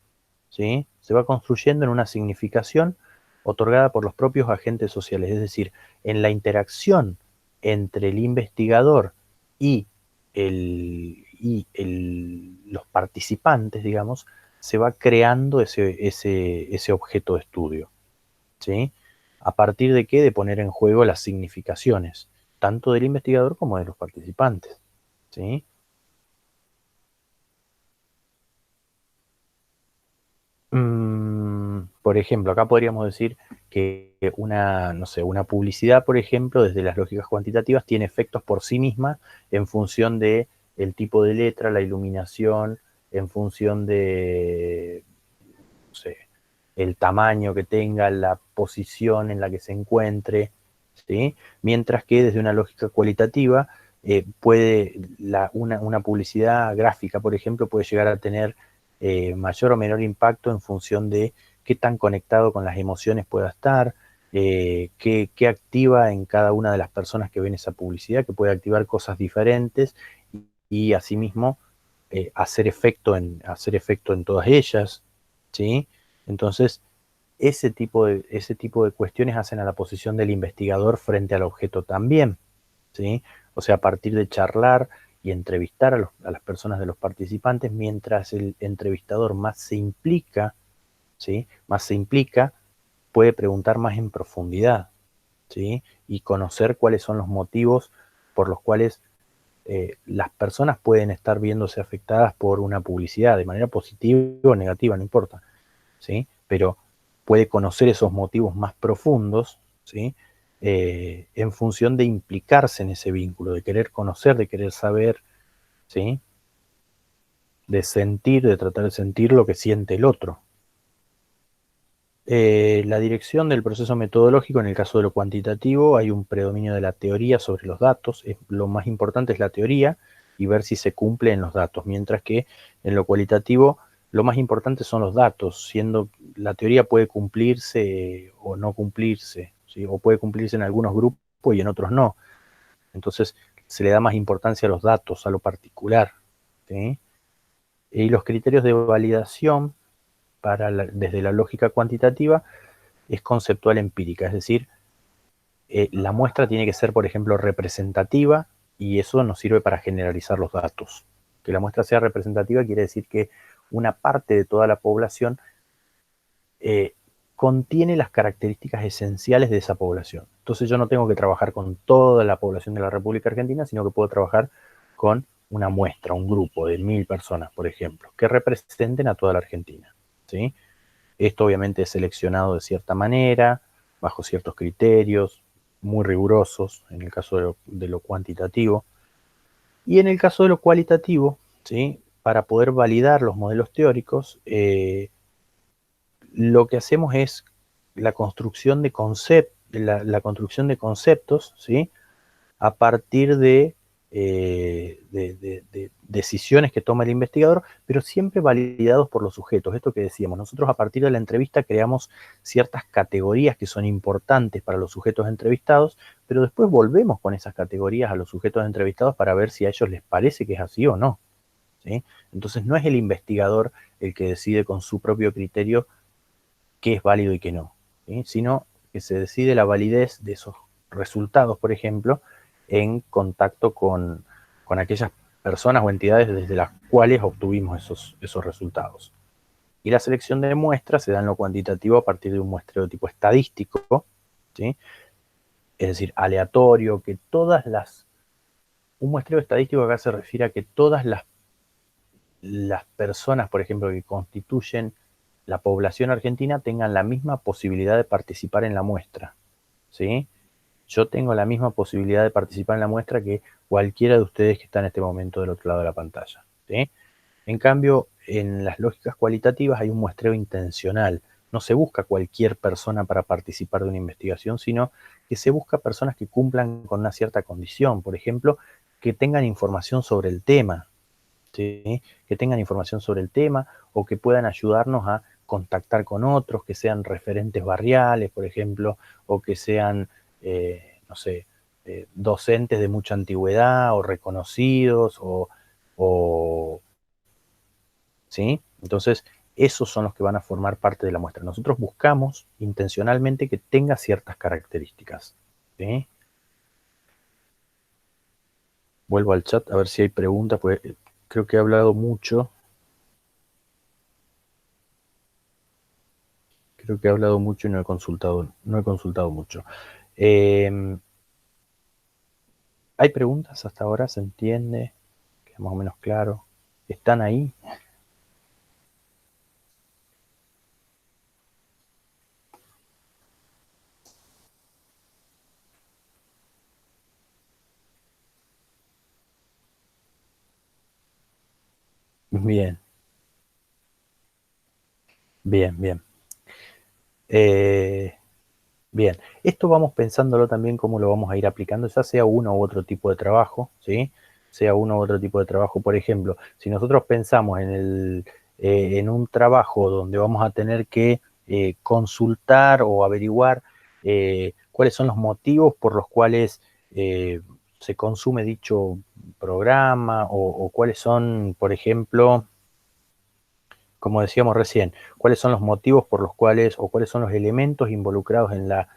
¿sí? Se va construyendo en una significación otorgada por los propios agentes sociales, es decir, en la interacción entre el investigador y los participantes, digamos, se va creando ese objeto de estudio, ¿sí? ¿A partir de qué? De poner en juego las significaciones. tanto del investigador como de los participantes, ¿sí? Por ejemplo, acá podríamos decir que no sé, una publicidad, por ejemplo, desde las lógicas cuantitativas, tiene efectos por sí misma en función de el tipo de letra, la iluminación, en función de, no sé, el tamaño que tenga, la posición en la que se encuentre, ¿sí? Mientras que desde una lógica cualitativa, una publicidad gráfica, por ejemplo, puede llegar a tener mayor o menor impacto en función de qué tan conectado con las emociones pueda estar, qué activa en cada una de las personas que ven esa publicidad, que puede activar cosas diferentes y asimismo hacer efecto en todas ellas, ¿sí? Entonces, ese tipo de cuestiones hacen a la posición del investigador frente al objeto también, ¿sí? O sea, a partir de charlar y entrevistar a las personas de los participantes, mientras el entrevistador más se implica, ¿sí? Más se implica, puede preguntar más en profundidad, ¿sí? Y conocer cuáles son los motivos por los cuales las personas pueden estar viéndose afectadas por una publicidad, de manera positiva o negativa, no importa, ¿sí? Pero puede conocer esos motivos más profundos, ¿sí? En función de implicarse en ese vínculo, de querer conocer, de querer saber, ¿sí? De sentir, de tratar de sentir lo que siente el otro. La dirección del proceso metodológico, en el caso de lo cuantitativo, hay un predominio de la teoría sobre los datos. Lo más importante es la teoría y ver si se cumple en los datos, mientras que en lo cualitativo lo más importante son los datos, siendo la teoría puede cumplirse o no cumplirse, ¿sí? O puede cumplirse en algunos grupos y en otros no. Entonces se le da más importancia a los datos, a lo particular, ¿sí? Y los criterios de validación desde la lógica cuantitativa es conceptual empírica, es decir, la muestra tiene que ser, por ejemplo, representativa y eso nos sirve para generalizar los datos. Que la muestra sea representativa quiere decir que una parte de toda la población contiene las características esenciales de esa población. Entonces yo no tengo que trabajar con toda la población de la República Argentina, sino que puedo trabajar con una muestra, un grupo de 1000 personas, por ejemplo, que representen a toda la Argentina, ¿sí? Esto obviamente es seleccionado de cierta manera, bajo ciertos criterios, muy rigurosos, en el caso de lo cuantitativo. Y en el caso de lo cualitativo, ¿sí? Para poder validar los modelos teóricos, lo que hacemos es la construcción de, la construcción de conceptos, ¿sí? A partir de decisiones que toma el investigador, pero siempre validados por los sujetos. Esto que decíamos, nosotros a partir de la entrevista creamos ciertas categorías que son importantes para los sujetos entrevistados, pero después volvemos con esas categorías a los sujetos entrevistados para ver si a ellos les parece que es así o no, ¿sí? Entonces no es el investigador el que decide con su propio criterio qué es válido y qué no, ¿sí? Sino que se decide la validez de esos resultados, por ejemplo, en contacto con aquellas personas o entidades desde las cuales obtuvimos esos resultados. Y la selección de muestras se da en lo cuantitativo a partir de un muestreo de tipo estadístico, ¿sí? Es decir, aleatorio, que un muestreo estadístico acá se refiere a que todas las personas, por ejemplo, que constituyen la población argentina tengan la misma posibilidad de participar en la muestra, ¿sí? Yo tengo la misma posibilidad de participar en la muestra que cualquiera de ustedes que está en este momento del otro lado de la pantalla, ¿sí? En cambio, en las lógicas cualitativas hay un muestreo intencional. No se busca cualquier persona para participar de una investigación, sino que se busca personas que cumplan con una cierta condición. Por ejemplo, que tengan información sobre el tema, ¿sí? Que tengan información sobre el tema o que puedan ayudarnos a contactar con otros, que sean referentes barriales, por ejemplo, o que sean, no sé, docentes de mucha antigüedad o reconocidos, o ¿sí? Entonces, esos son los que van a formar parte de la muestra. Nosotros buscamos intencionalmente que tenga ciertas características, ¿sí? Vuelvo al chat a ver si hay preguntas, porque creo que he hablado mucho. Creo que he hablado mucho y no he consultado mucho. ¿Hay preguntas hasta ahora? ¿Se entiende? ¿Queda más o menos claro? ¿Están ahí? Bien, bien, bien. Bien, esto vamos pensándolo también cómo lo vamos a ir aplicando, ya sea uno u otro tipo de trabajo, ¿sí? Sea uno u otro tipo de trabajo. Por ejemplo, si nosotros pensamos en un trabajo donde vamos a tener que consultar o averiguar cuáles son los motivos por los cuales se consume dicho programa o cuáles son, por ejemplo, como decíamos recién, cuáles son los motivos por los cuales o cuáles son los elementos involucrados en la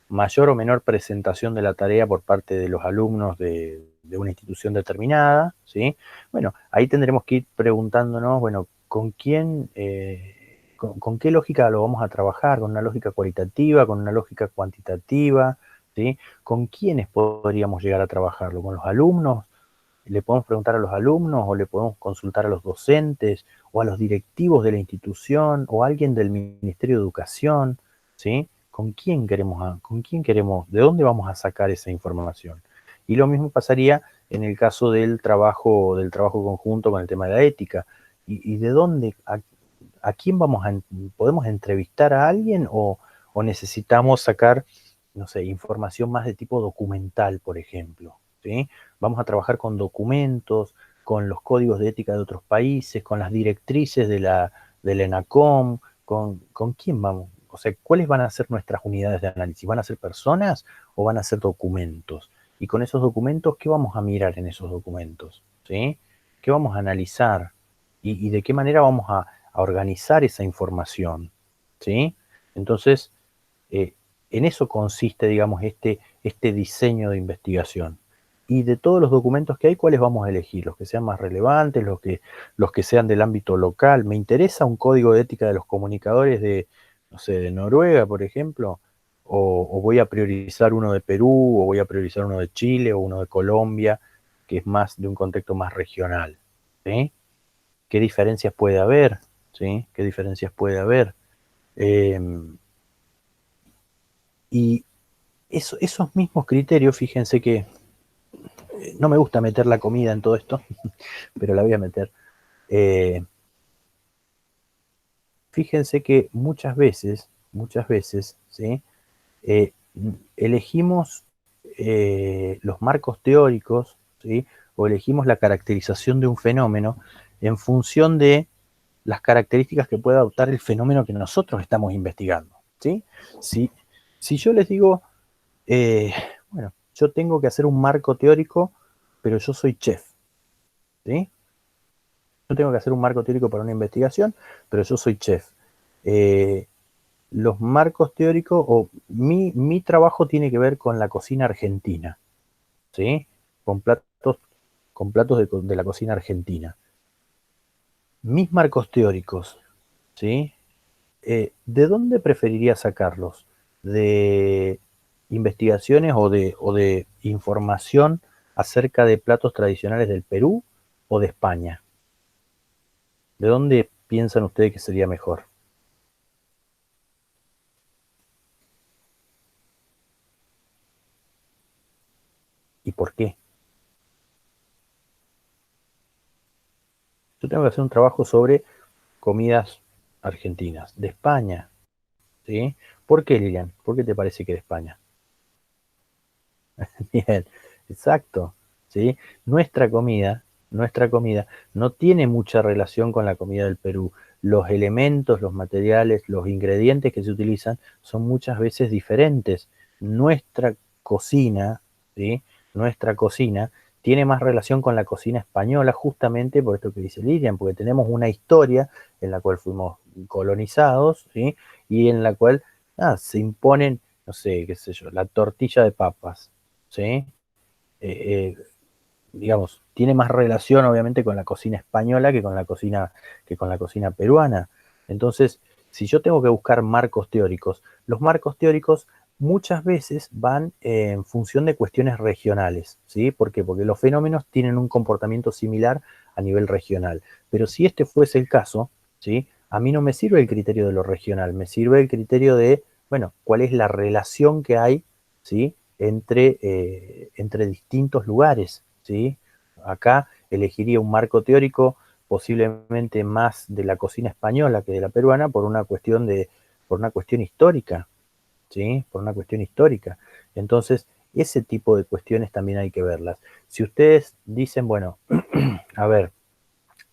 mayor o menor presentación de la tarea por parte de los alumnos de una institución determinada, ¿sí? Bueno, ahí tendremos que ir preguntándonos, bueno, ¿con quién, con qué lógica lo vamos a trabajar? ¿Con una lógica cualitativa, con una lógica cuantitativa? ¿Sí? ¿Con quiénes podríamos llegar a trabajarlo? ¿Con los alumnos? ¿Le podemos preguntar a los alumnos o le podemos consultar a los docentes o a los directivos de la institución o a alguien del Ministerio de Educación? ¿Sí? ¿Con quién queremos, de dónde vamos a sacar esa información? Y lo mismo pasaría en el caso del trabajo conjunto con el tema de la ética. ¿Y de dónde, a quién podemos entrevistar a alguien o necesitamos sacar, no sé, información más de tipo documental, por ejemplo? ¿Sí? Vamos a trabajar con documentos, con los códigos de ética de otros países, con las directrices del ENACOM, ¿con quién vamos? O sea, ¿cuáles van a ser nuestras unidades de análisis? ¿Van a ser personas o van a ser documentos? Y con esos documentos, ¿qué vamos a mirar en esos documentos? ¿Sí? ¿Qué vamos a analizar? ¿Y de qué manera vamos a organizar esa información? ¿Sí? Entonces, eh, en eso consiste, digamos, este diseño de investigación. Y de todos los documentos que hay, ¿cuáles vamos a elegir? Los que sean más relevantes, los que sean del ámbito local. ¿Me interesa un código de ética de los comunicadores de, no sé, de Noruega, por ejemplo? O voy a priorizar uno de Perú, o voy a priorizar uno de Chile, o uno de Colombia, que es más de un contexto más regional. ¿Sí? ¿Qué diferencias puede haber? ¿Sí? ¿Qué diferencias puede haber? Eh, y esos mismos criterios, fíjense que no me gusta meter la comida en todo esto, pero la voy a meter. Eh, Fíjense que muchas veces, ¿sí? Eh, elegimos los marcos teóricos, ¿sí? O elegimos la caracterización de un fenómeno en función de las características que puede adoptar el fenómeno que nosotros estamos investigando, ¿sí? Si, si yo les digo, eh, bueno, yo tengo que hacer un marco teórico, pero yo soy chef, ¿sí? Yo tengo que hacer un marco teórico para una investigación, pero yo soy chef. Eh, los marcos teóricos, o mi trabajo tiene que ver con la cocina argentina, ¿sí? Con platos, con platos de la cocina argentina. Mis marcos teóricos, ¿sí? ¿De dónde preferiría sacarlos? ¿De investigaciones o de información acerca de platos tradicionales del Perú o de España? ¿De dónde piensan ustedes que sería mejor? ¿Y por qué? Yo tengo que hacer un trabajo sobre comidas argentinas, de España, ¿sí? ¿Por qué, Lilian? ¿Por qué te parece que de España? Bien, exacto, ¿sí? Nuestra comida no tiene mucha relación con la comida del Perú. Los elementos, los materiales, los ingredientes que se utilizan son muchas veces diferentes. Nuestra cocina, ¿sí? Nuestra cocina tiene más relación con la cocina española justamente por esto que dice Lilian, porque tenemos una historia en la cual fuimos colonizados, ¿sí? Y en la cual se imponen, no sé, qué sé yo, la tortilla de papas, ¿sí? Eh, digamos, tiene más relación obviamente con la cocina española que con la cocina peruana. Entonces, si yo tengo que buscar marcos teóricos, los marcos teóricos muchas veces van en función de cuestiones regionales, ¿sí? ¿Por qué? Porque los fenómenos tienen un comportamiento similar a nivel regional. Pero si este fuese el caso, ¿sí? A mí no me sirve el criterio de lo regional, me sirve el criterio de, bueno, cuál es la relación que hay, ¿sí? Entre distintos lugares, ¿sí? Acá elegiría un marco teórico posiblemente más de la cocina española que de la peruana por una cuestión histórica, ¿sí? Por una cuestión histórica. Entonces, ese tipo de cuestiones también hay que verlas. Si ustedes dicen, bueno, a ver,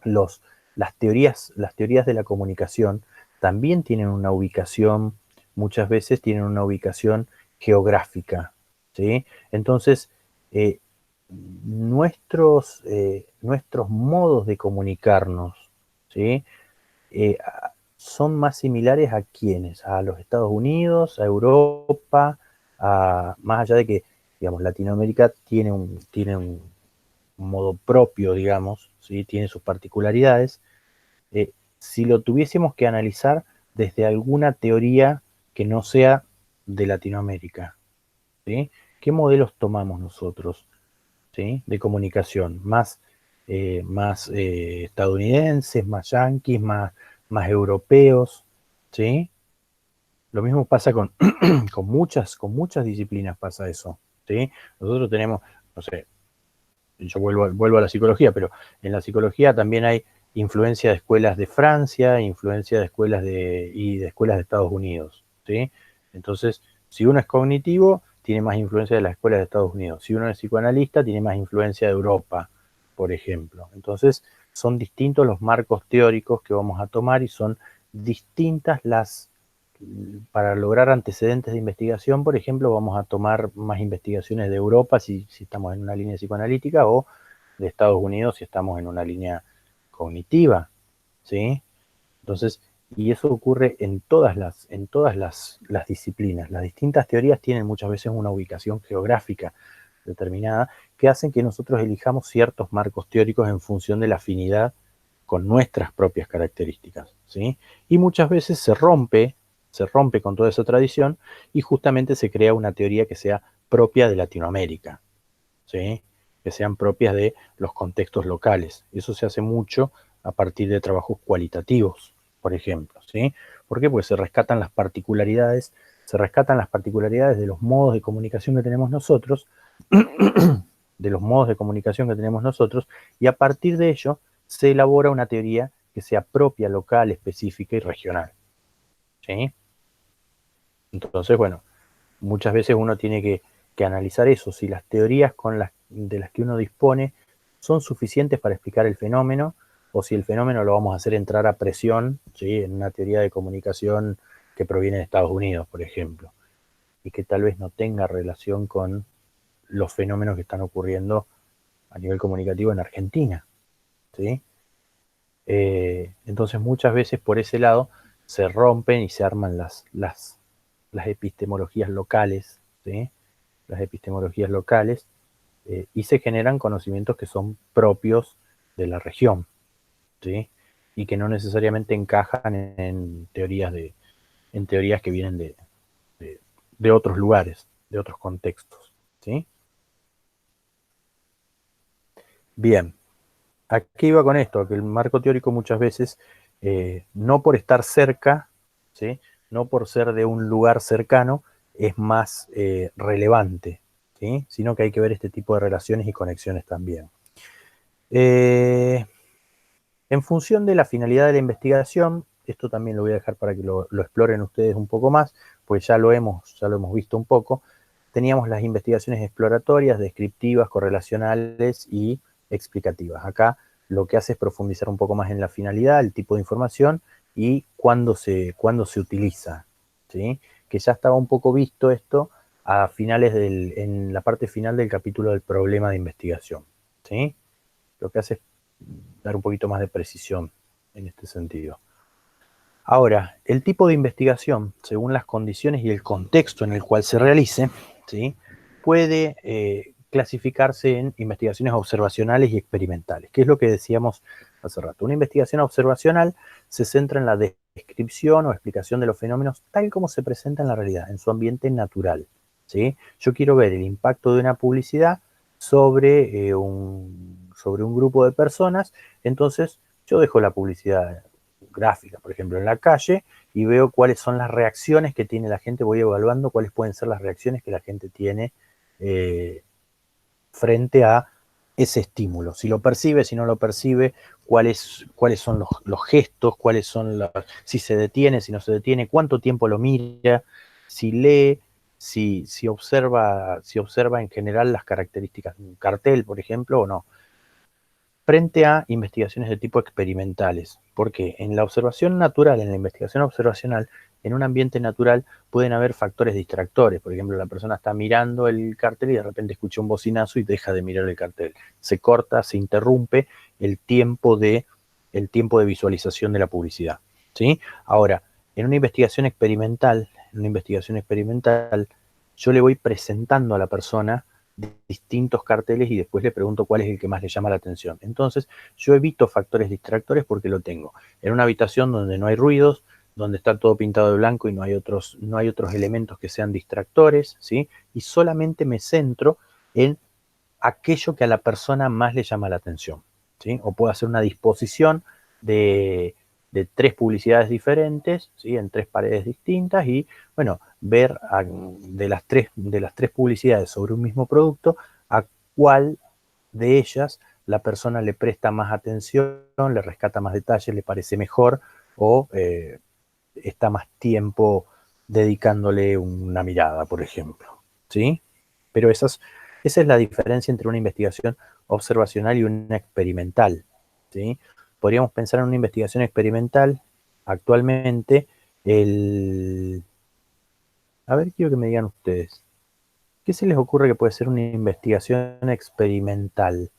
los, las teorías de la comunicación también tienen una ubicación, muchas veces tienen una ubicación geográfica, ¿sí? Entonces, eh, nuestros modos de comunicarnos, ¿sí? Eh, son más similares a quiénes, a los Estados Unidos, a Europa, más allá de que, digamos, Latinoamérica tiene un modo propio, digamos, ¿sí? Tiene sus particularidades. Si lo tuviésemos que analizar desde alguna teoría que no sea de Latinoamérica, ¿sí? ¿Qué modelos tomamos nosotros, ¿sí? De comunicación? Más estadounidenses, más yanquis, más europeos, ¿sí? Lo mismo pasa con muchas disciplinas pasa eso, ¿sí? Nosotros tenemos, no sé, yo vuelvo a la psicología, pero en la psicología también hay influencia de escuelas de Francia, influencia de escuelas de Estados Unidos, ¿sí? Entonces, si uno es cognitivo, tiene más influencia de las escuelas de Estados Unidos. Si uno es psicoanalista, tiene más influencia de Europa, por ejemplo. Entonces, son distintos los marcos teóricos que vamos a tomar y son distintas para lograr antecedentes de investigación, por ejemplo, vamos a tomar más investigaciones de Europa si estamos en una línea psicoanalítica o de Estados Unidos si estamos en una línea cognitiva, ¿sí? Entonces, y eso ocurre en todas las disciplinas. Las distintas teorías tienen muchas veces una ubicación geográfica determinada que hacen que nosotros elijamos ciertos marcos teóricos en función de la afinidad con nuestras propias características, ¿sí? Y muchas veces se rompe con toda esa tradición y justamente se crea una teoría que sea propia de Latinoamérica, ¿sí? Que sean propias de los contextos locales. Eso se hace mucho a partir de trabajos cualitativos, por ejemplo, ¿sí? ¿Por qué? Porque se rescatan las particularidades de los modos de comunicación que tenemos nosotros, y a partir de ello se elabora una teoría que sea propia, local, específica y regional, ¿sí? Entonces, bueno, muchas veces uno tiene que analizar eso, si las teorías de las que uno dispone son suficientes para explicar el fenómeno, o si el fenómeno lo vamos a hacer entrar a presión, ¿sí? En una teoría de comunicación que proviene de Estados Unidos, por ejemplo, y que tal vez no tenga relación con los fenómenos que están ocurriendo a nivel comunicativo en Argentina, ¿sí? Entonces muchas veces por ese lado se rompen y se arman las epistemologías locales, ¿sí? Las epistemologías locales, y se generan conocimientos que son propios de la región, ¿sí? Y que no necesariamente encajan en teorías que vienen de otros lugares, de otros contextos, ¿sí? Bien, ¿a qué iba con esto? Que el marco teórico muchas veces, no por estar cerca, ¿sí? No por ser de un lugar cercano, es más relevante, ¿sí? Sino que hay que ver este tipo de relaciones y conexiones también. En función de la finalidad de la investigación, esto también lo voy a dejar para que lo exploren ustedes un poco más, pues ya lo hemos visto un poco. Teníamos las investigaciones exploratorias, descriptivas, correlacionales y explicativas. Acá lo que hace es profundizar un poco más en la finalidad, el tipo de información y cuándo se utiliza, ¿sí? Que ya estaba un poco visto esto en la parte final del capítulo del problema de investigación, ¿sí? Lo que hace es dar un poquito más de precisión en este sentido. Ahora, el tipo de investigación, según las condiciones y el contexto en el cual se realice, ¿sí? Puede clasificarse en investigaciones observacionales y experimentales, que es lo que decíamos hace rato. Una investigación observacional se centra en la descripción o explicación de los fenómenos tal como se presenta en la realidad, en su ambiente natural, ¿sí? Yo quiero ver el impacto de una publicidad sobre un grupo de personas, entonces yo dejo la publicidad gráfica, por ejemplo, en la calle y veo cuáles son las reacciones que tiene la gente, voy evaluando cuáles pueden ser las reacciones que la gente tiene frente a ese estímulo, si lo percibe, si no lo percibe, cuáles son los gestos, si se detiene, si no se detiene, cuánto tiempo lo mira, si lee, si observa en general las características de un cartel, por ejemplo, o no. Frente a investigaciones de tipo experimentales, porque en la observación natural, en la investigación observacional, en un ambiente natural pueden haber factores distractores. Por ejemplo, la persona está mirando el cartel y de repente escucha un bocinazo y deja de mirar el cartel. Se corta, se interrumpe el tiempo de visualización de la publicidad, ¿sí? Ahora, en una investigación experimental, yo le voy presentando a la persona distintos carteles y después le pregunto cuál es el que más le llama la atención. Entonces, yo evito factores distractores porque lo tengo en una habitación donde no hay ruidos, donde está todo pintado de blanco y no hay otros elementos que sean distractores, ¿sí? Y solamente me centro en aquello que a la persona más le llama la atención, ¿sí? O puedo hacer una disposición de 3 publicidades diferentes, ¿sí? En 3 paredes distintas y, bueno, ver de las tres publicidades sobre un mismo producto, a cuál de ellas la persona le presta más atención, le rescata más detalles, le parece mejor o está más tiempo dedicándole una mirada, por ejemplo, ¿sí? Pero esa es la diferencia entre una investigación observacional y una experimental, ¿sí? Podríamos pensar en una investigación experimental actualmente, a ver, quiero que me digan ustedes, ¿qué se les ocurre que puede ser una investigación experimental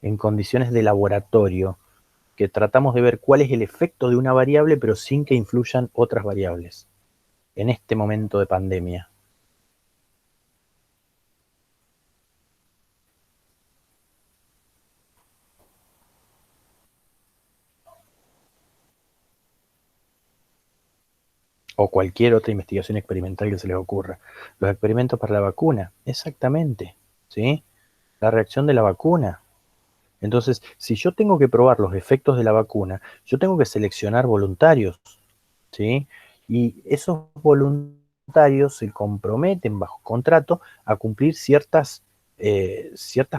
en condiciones de laboratorio, que tratamos de ver cuál es el efecto de una variable, pero sin que influyan otras variables, en este momento de pandemia? O cualquier otra investigación experimental que se les ocurra. Los experimentos para la vacuna, exactamente, ¿sí? La reacción de la vacuna. Entonces, si yo tengo que probar los efectos de la vacuna, yo tengo que seleccionar voluntarios, ¿sí? Y esos voluntarios se comprometen bajo contrato a cumplir ciertas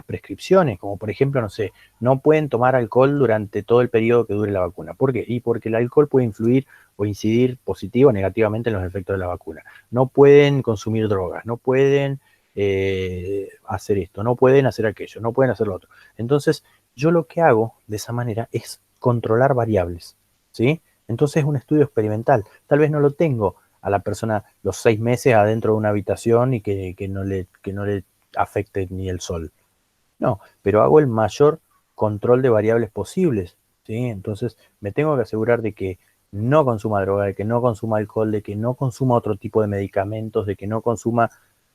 prescripciones, como por ejemplo, no sé, no pueden tomar alcohol durante todo el periodo que dure la vacuna. ¿Por qué? Y porque el alcohol puede influir o incidir positivo o negativamente en los efectos de la vacuna. No pueden consumir drogas, no pueden hacer esto, no pueden hacer aquello, no pueden hacer lo otro. Entonces, yo lo que hago de esa manera es controlar variables, ¿sí? Entonces es un estudio experimental. Tal vez no lo tengo a la persona los 6 meses adentro de una habitación y que no le afecte ni el sol. No, pero hago el mayor control de variables posibles, ¿sí? Entonces me tengo que asegurar de que no consuma droga, de que no consuma alcohol, de que no consuma otro tipo de medicamentos, de que no consuma,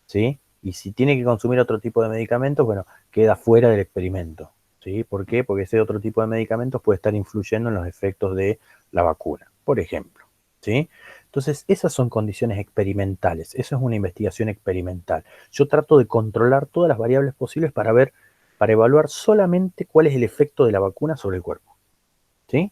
¿sí? Y si tiene que consumir otro tipo de medicamentos, bueno, queda fuera del experimento, ¿sí? ¿Por qué? Porque ese otro tipo de medicamentos puede estar influyendo en los efectos de la vacuna, por ejemplo, ¿sí? Entonces, esas son condiciones experimentales, eso es una investigación experimental. Yo trato de controlar todas las variables posibles para evaluar solamente cuál es el efecto de la vacuna sobre el cuerpo, ¿sí?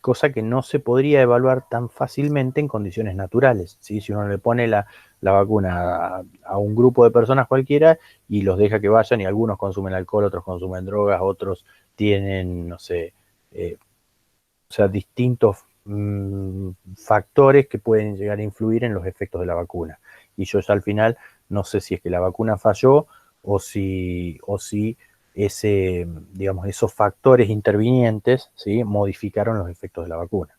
Cosa que no se podría evaluar tan fácilmente en condiciones naturales, ¿sí? Si uno le pone la vacuna a un grupo de personas cualquiera y los deja que vayan y algunos consumen alcohol, otros consumen drogas, otros tienen, no sé, o sea, distintos factores que pueden llegar a influir en los efectos de la vacuna. Y yo ya al final no sé si es que la vacuna falló o si digamos, esos factores intervinientes, ¿sí?, modificaron los efectos de la vacuna,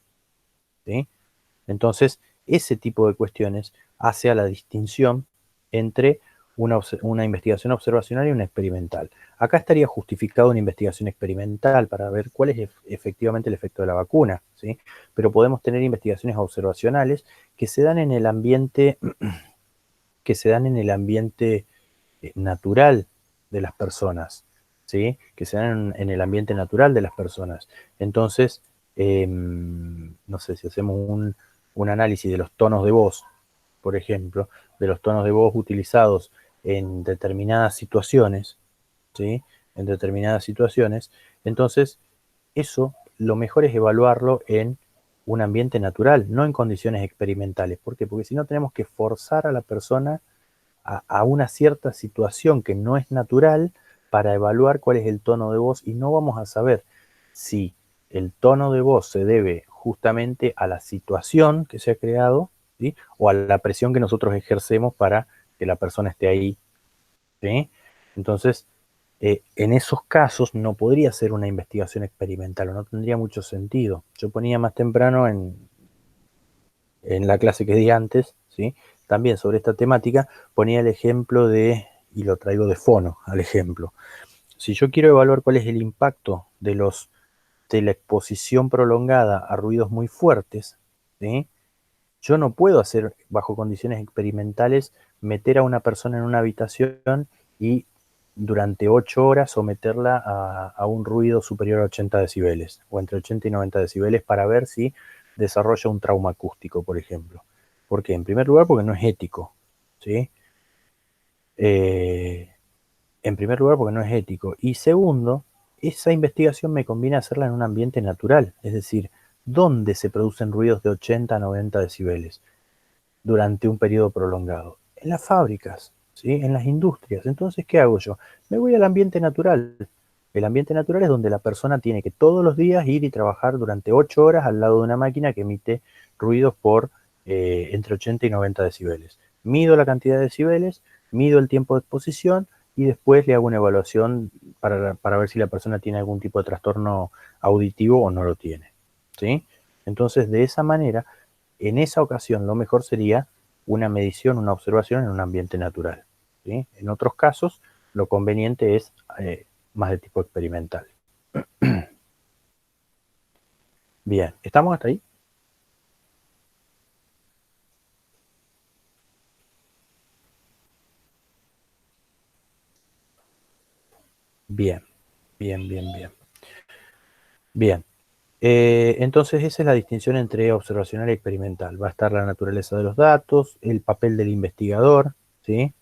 ¿sí? Entonces, ese tipo de cuestiones hace a la distinción entre una investigación observacional y una experimental. Acá estaría justificado una investigación experimental para ver cuál es efectivamente el efecto de la vacuna, ¿sí? Pero podemos tener investigaciones observacionales que se dan en el ambiente, natural de las personas. ¿sí? Que se dan en el ambiente natural de las personas. Entonces, no sé, si hacemos un análisis de los tonos de voz, por ejemplo, de los tonos de voz utilizados en determinadas situaciones, ¿sí? En determinadas situaciones, entonces eso lo mejor es evaluarlo en un ambiente natural, no en condiciones experimentales. ¿Por qué? Porque si no tenemos que forzar a la persona a una cierta situación que no es natural para evaluar cuál es el tono de voz y no vamos a saber si el tono de voz se debe justamente a la situación que se ha creado, ¿sí? O a la presión que nosotros ejercemos para que la persona esté ahí, ¿sí? Entonces, en esos casos no podría ser una investigación experimental o no tendría mucho sentido. Yo ponía más temprano en la clase que di antes, ¿sí? También sobre esta temática, ponía el ejemplo de, y lo traigo de fono al ejemplo, si yo quiero evaluar cuál es el impacto de la exposición prolongada a ruidos muy fuertes, ¿sí? Yo no puedo hacer, bajo condiciones experimentales, meter a una persona en una habitación y durante 8 horas someterla a un ruido superior a 80 decibeles o entre 80 y 90 decibeles para ver si desarrolla un trauma acústico, por ejemplo. ¿Por qué? En primer lugar, porque no es ético, ¿sí? En primer lugar, porque no es ético. Y segundo, esa investigación me conviene hacerla en un ambiente natural, es decir, ¿dónde se producen ruidos de 80 a 90 decibeles durante un periodo prolongado? En las fábricas, ¿sí? En las industrias. Entonces, ¿qué hago yo? Me voy al ambiente natural. El ambiente natural es donde la persona tiene que todos los días ir y trabajar durante 8 horas al lado de una máquina que emite ruidos por entre 80 y 90 decibeles. Mido la cantidad de decibeles, mido el tiempo de exposición y después le hago una evaluación para ver si la persona tiene algún tipo de trastorno auditivo o no lo tiene, ¿sí? Entonces, de esa manera, en esa ocasión lo mejor sería una medición, una observación en un ambiente natural, ¿sí? En otros casos, lo conveniente es más de tipo experimental. Bien, ¿estamos hasta ahí? Bien, bien, bien, bien. Bien, entonces esa es la distinción entre observacional y experimental. Va a estar la naturaleza de los datos, el papel del investigador, ¿sí?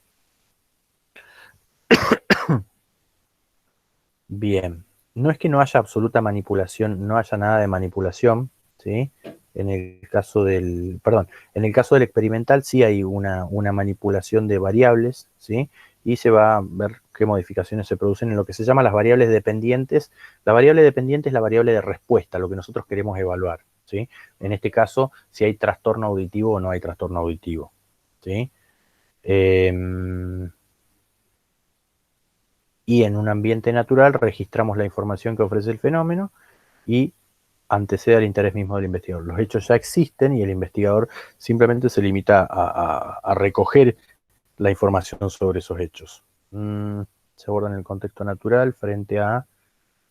Bien, no es que no haya absoluta manipulación, no haya nada de manipulación, ¿sí? En el caso en el caso del experimental sí hay una manipulación de variables, ¿sí? Y se va a ver qué modificaciones se producen en lo que se llama las variables dependientes. La variable dependiente es la variable de respuesta, lo que nosotros queremos evaluar, ¿sí? En este caso, si hay trastorno auditivo o no hay trastorno auditivo, ¿sí? Y en un ambiente natural registramos la información que ofrece el fenómeno y antecede al interés mismo del investigador. Los hechos ya existen y el investigador simplemente se limita a recoger la información sobre esos hechos. Se aborda en el contexto natural frente a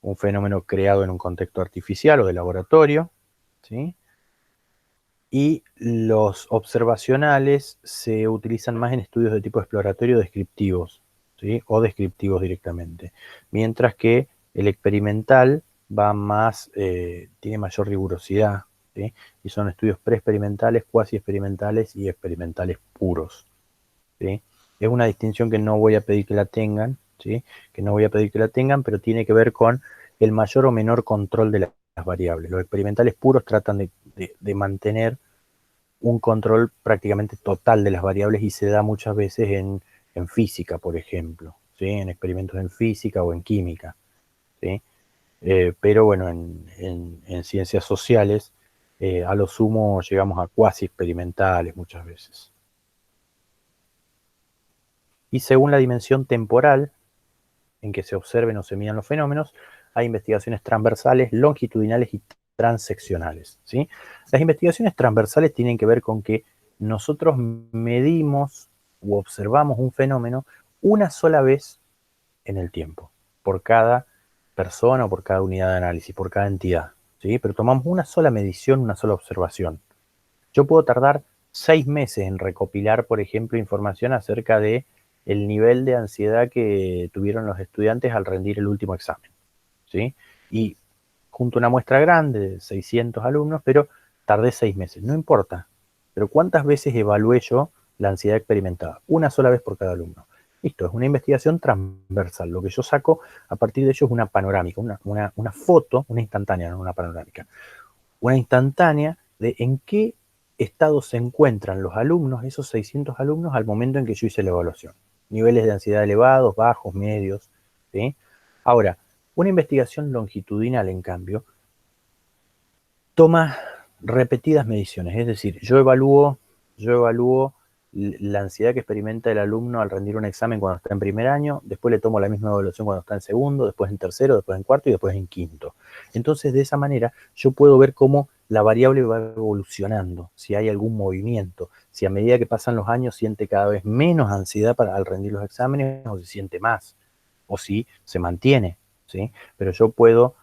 un fenómeno creado en un contexto artificial o de laboratorio, ¿sí? Y los observacionales se utilizan más en estudios de tipo exploratorio descriptivos, ¿sí? O descriptivos directamente. Mientras que el experimental va más, tiene mayor rigurosidad, ¿sí? Y son estudios preexperimentales, cuasi experimentales y experimentales puros, ¿sí? Es una distinción que no voy a pedir que la tengan, ¿sí? Que no voy a pedir que la tengan, pero tiene que ver con el mayor o menor control de las variables. Los experimentales puros tratan de mantener un control prácticamente total de las variables y se da muchas veces en física, por ejemplo, ¿sí? En experimentos en física o en química, ¿sí? Pero bueno, en ciencias sociales, a lo sumo llegamos a cuasi experimentales muchas veces. Y según la dimensión temporal en que se observen o se midan los fenómenos, hay investigaciones transversales, longitudinales y transeccionales, ¿sí? Las investigaciones transversales tienen que ver con que nosotros medimos u observamos un fenómeno una sola vez en el tiempo, por cada persona o por cada unidad de análisis, por cada entidad, ¿sí? Pero tomamos una sola medición, una sola observación. Yo puedo tardar 6 meses en recopilar, por ejemplo, información acerca de el nivel de ansiedad que tuvieron los estudiantes al rendir el último examen, ¿sí? Y junto a una muestra grande de 600 alumnos, pero tardé 6 meses, no importa. Pero ¿cuántas veces evalué yo la ansiedad experimentada? Una sola vez por cada alumno. Listo, es una investigación transversal. Lo que yo saco a partir de ello es una panorámica, una foto, una instantánea, no una panorámica. Una instantánea de en qué estado se encuentran los alumnos, esos 600 alumnos, al momento en que yo hice la evaluación. Niveles de ansiedad elevados, bajos, medios, ¿sí? Ahora, una investigación longitudinal, en cambio, toma repetidas mediciones, es decir, yo evalúo la ansiedad que experimenta el alumno al rendir un examen cuando está en primer año, después le tomo la misma evaluación cuando está en segundo, después en tercero, después en cuarto y después en quinto. Entonces, de esa manera, yo puedo ver cómo la variable va evolucionando, si hay algún movimiento, si a medida que pasan los años siente cada vez menos ansiedad al rendir los exámenes o si siente más, o si se mantiene, ¿sí? Pero yo puedo,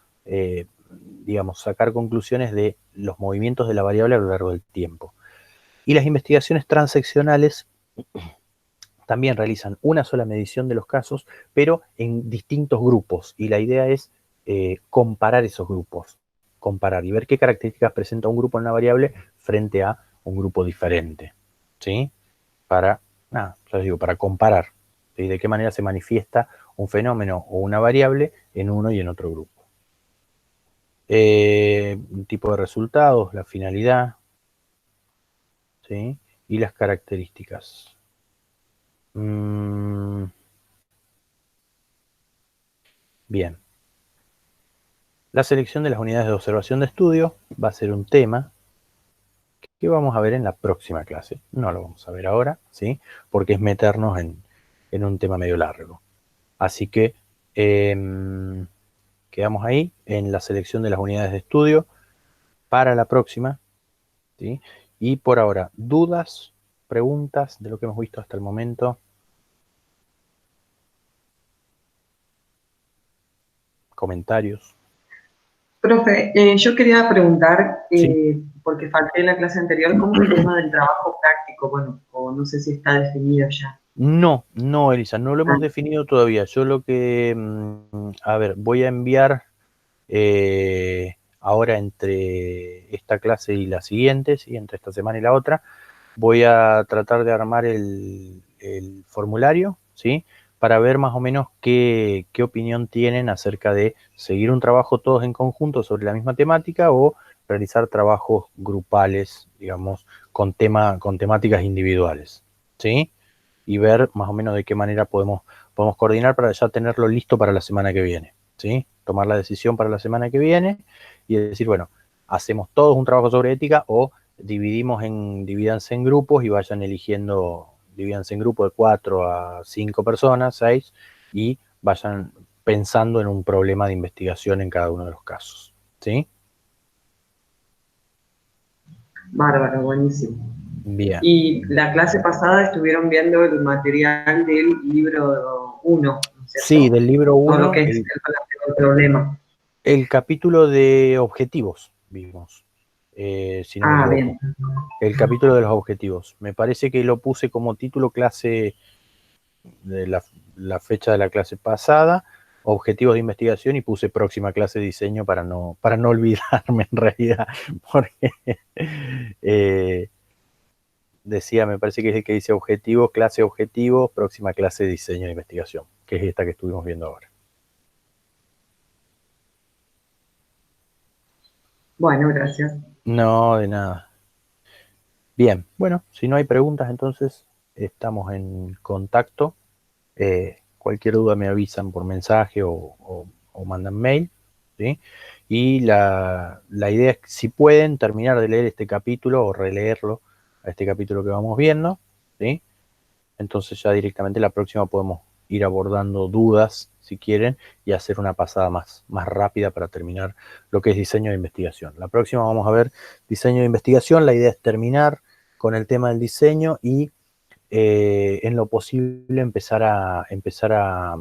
digamos, sacar conclusiones de los movimientos de la variable a lo largo del tiempo. Y las investigaciones transeccionales también realizan una sola medición de los casos, pero en distintos grupos. Y la idea es comparar esos grupos, comparar y ver qué características presenta un grupo en una variable frente a un grupo diferente, ¿sí? Para, ya digo, para comparar, ¿sí? De qué manera se manifiesta un fenómeno o una variable en uno y en otro grupo. Un tipo de resultados, la finalidad, ¿sí? Y las características. Bien. La selección de las unidades de observación de estudio va a ser un tema que vamos a ver en la próxima clase. No lo vamos a ver ahora, ¿sí? Porque es meternos en un tema medio largo. Así que quedamos ahí en la selección de las unidades de estudio para la próxima, ¿sí? Y por ahora, dudas, preguntas de lo que hemos visto hasta el momento. Comentarios. Profe, yo quería preguntar, Sí. porque falté en la clase anterior, ¿cómo es el tema del trabajo práctico? Bueno, o no sé si está definido ya. No, Elisa, no lo hemos definido todavía. Yo lo que, a ver, voy a enviar ahora entre esta clase y la siguiente, ¿sí? Entre esta semana y la otra, voy a tratar de armar el formulario, ¿sí? Para ver más o menos qué opinión tienen acerca de seguir un trabajo todos en conjunto sobre la misma temática o realizar trabajos grupales, digamos, con temáticas individuales, ¿sí? Y ver más o menos de qué manera podemos coordinar para ya tenerlo listo para la semana que viene, ¿sí? Tomar la decisión para la semana que viene y decir, bueno, hacemos todos un trabajo sobre ética o divídanse en grupos y vayan eligiendo, divídanse en grupos de 4 a 5 personas, 6, y vayan pensando en un problema de investigación en cada uno de los casos, ¿sí? Bárbaro, buenísimo. Bien. Y la clase pasada estuvieron viendo el material del libro 1, ¿no es cierto? Sí, del libro Todo lo 1, que es el problema. el capítulo de objetivos vimos, si no me equivoco. Bien. El capítulo de los objetivos. Me parece que lo puse como título clase de la fecha de la clase pasada, objetivos de investigación, y puse próxima clase de diseño para no olvidarme en realidad, porque decía, me parece que es el que dice objetivos, clase objetivos, próxima clase de diseño de investigación, que es esta que estuvimos viendo ahora. Bueno, gracias. No, de nada. Bien, bueno, si no hay preguntas, entonces estamos en contacto. Cualquier duda me avisan por mensaje o mandan mail, ¿sí? Y la idea es que si pueden terminar de leer este capítulo o releerlo a este capítulo que vamos viendo, ¿sí? Entonces ya directamente la próxima podemos ir abordando dudas, si quieren, y hacer una pasada más rápida para terminar lo que es diseño de investigación. La próxima vamos a ver diseño de investigación. La idea es terminar con el tema del diseño y en lo posible empezar a...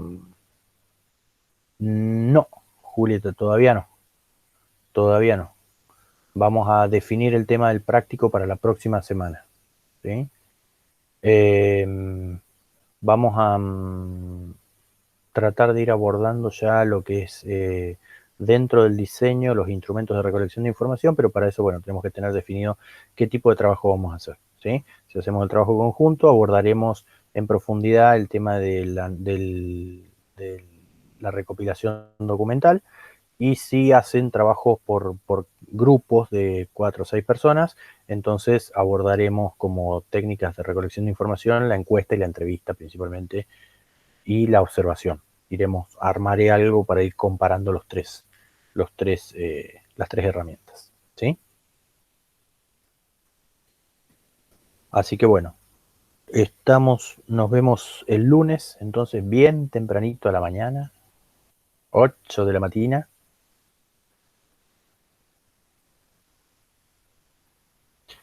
No, Julieta, todavía no. Vamos a definir el tema del práctico para la próxima semana, ¿sí? vamos a tratar de ir abordando ya lo que es dentro del diseño, los instrumentos de recolección de información, pero para eso, bueno, tenemos que tener definido qué tipo de trabajo vamos a hacer, ¿sí? Si hacemos el trabajo conjunto, abordaremos en profundidad el tema de la recopilación documental, y si hacen trabajos por grupos de 4 o 6 personas, entonces abordaremos como técnicas de recolección de información la encuesta y la entrevista principalmente, y la observación. Armaré algo para ir comparando las tres herramientas, ¿sí? Así que bueno, nos vemos el lunes, entonces bien tempranito a la mañana, 8 de la mañana.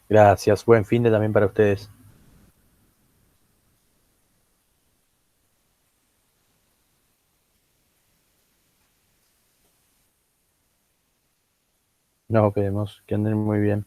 Gracias, buen fin de también para ustedes. Nos vemos, que anden muy bien.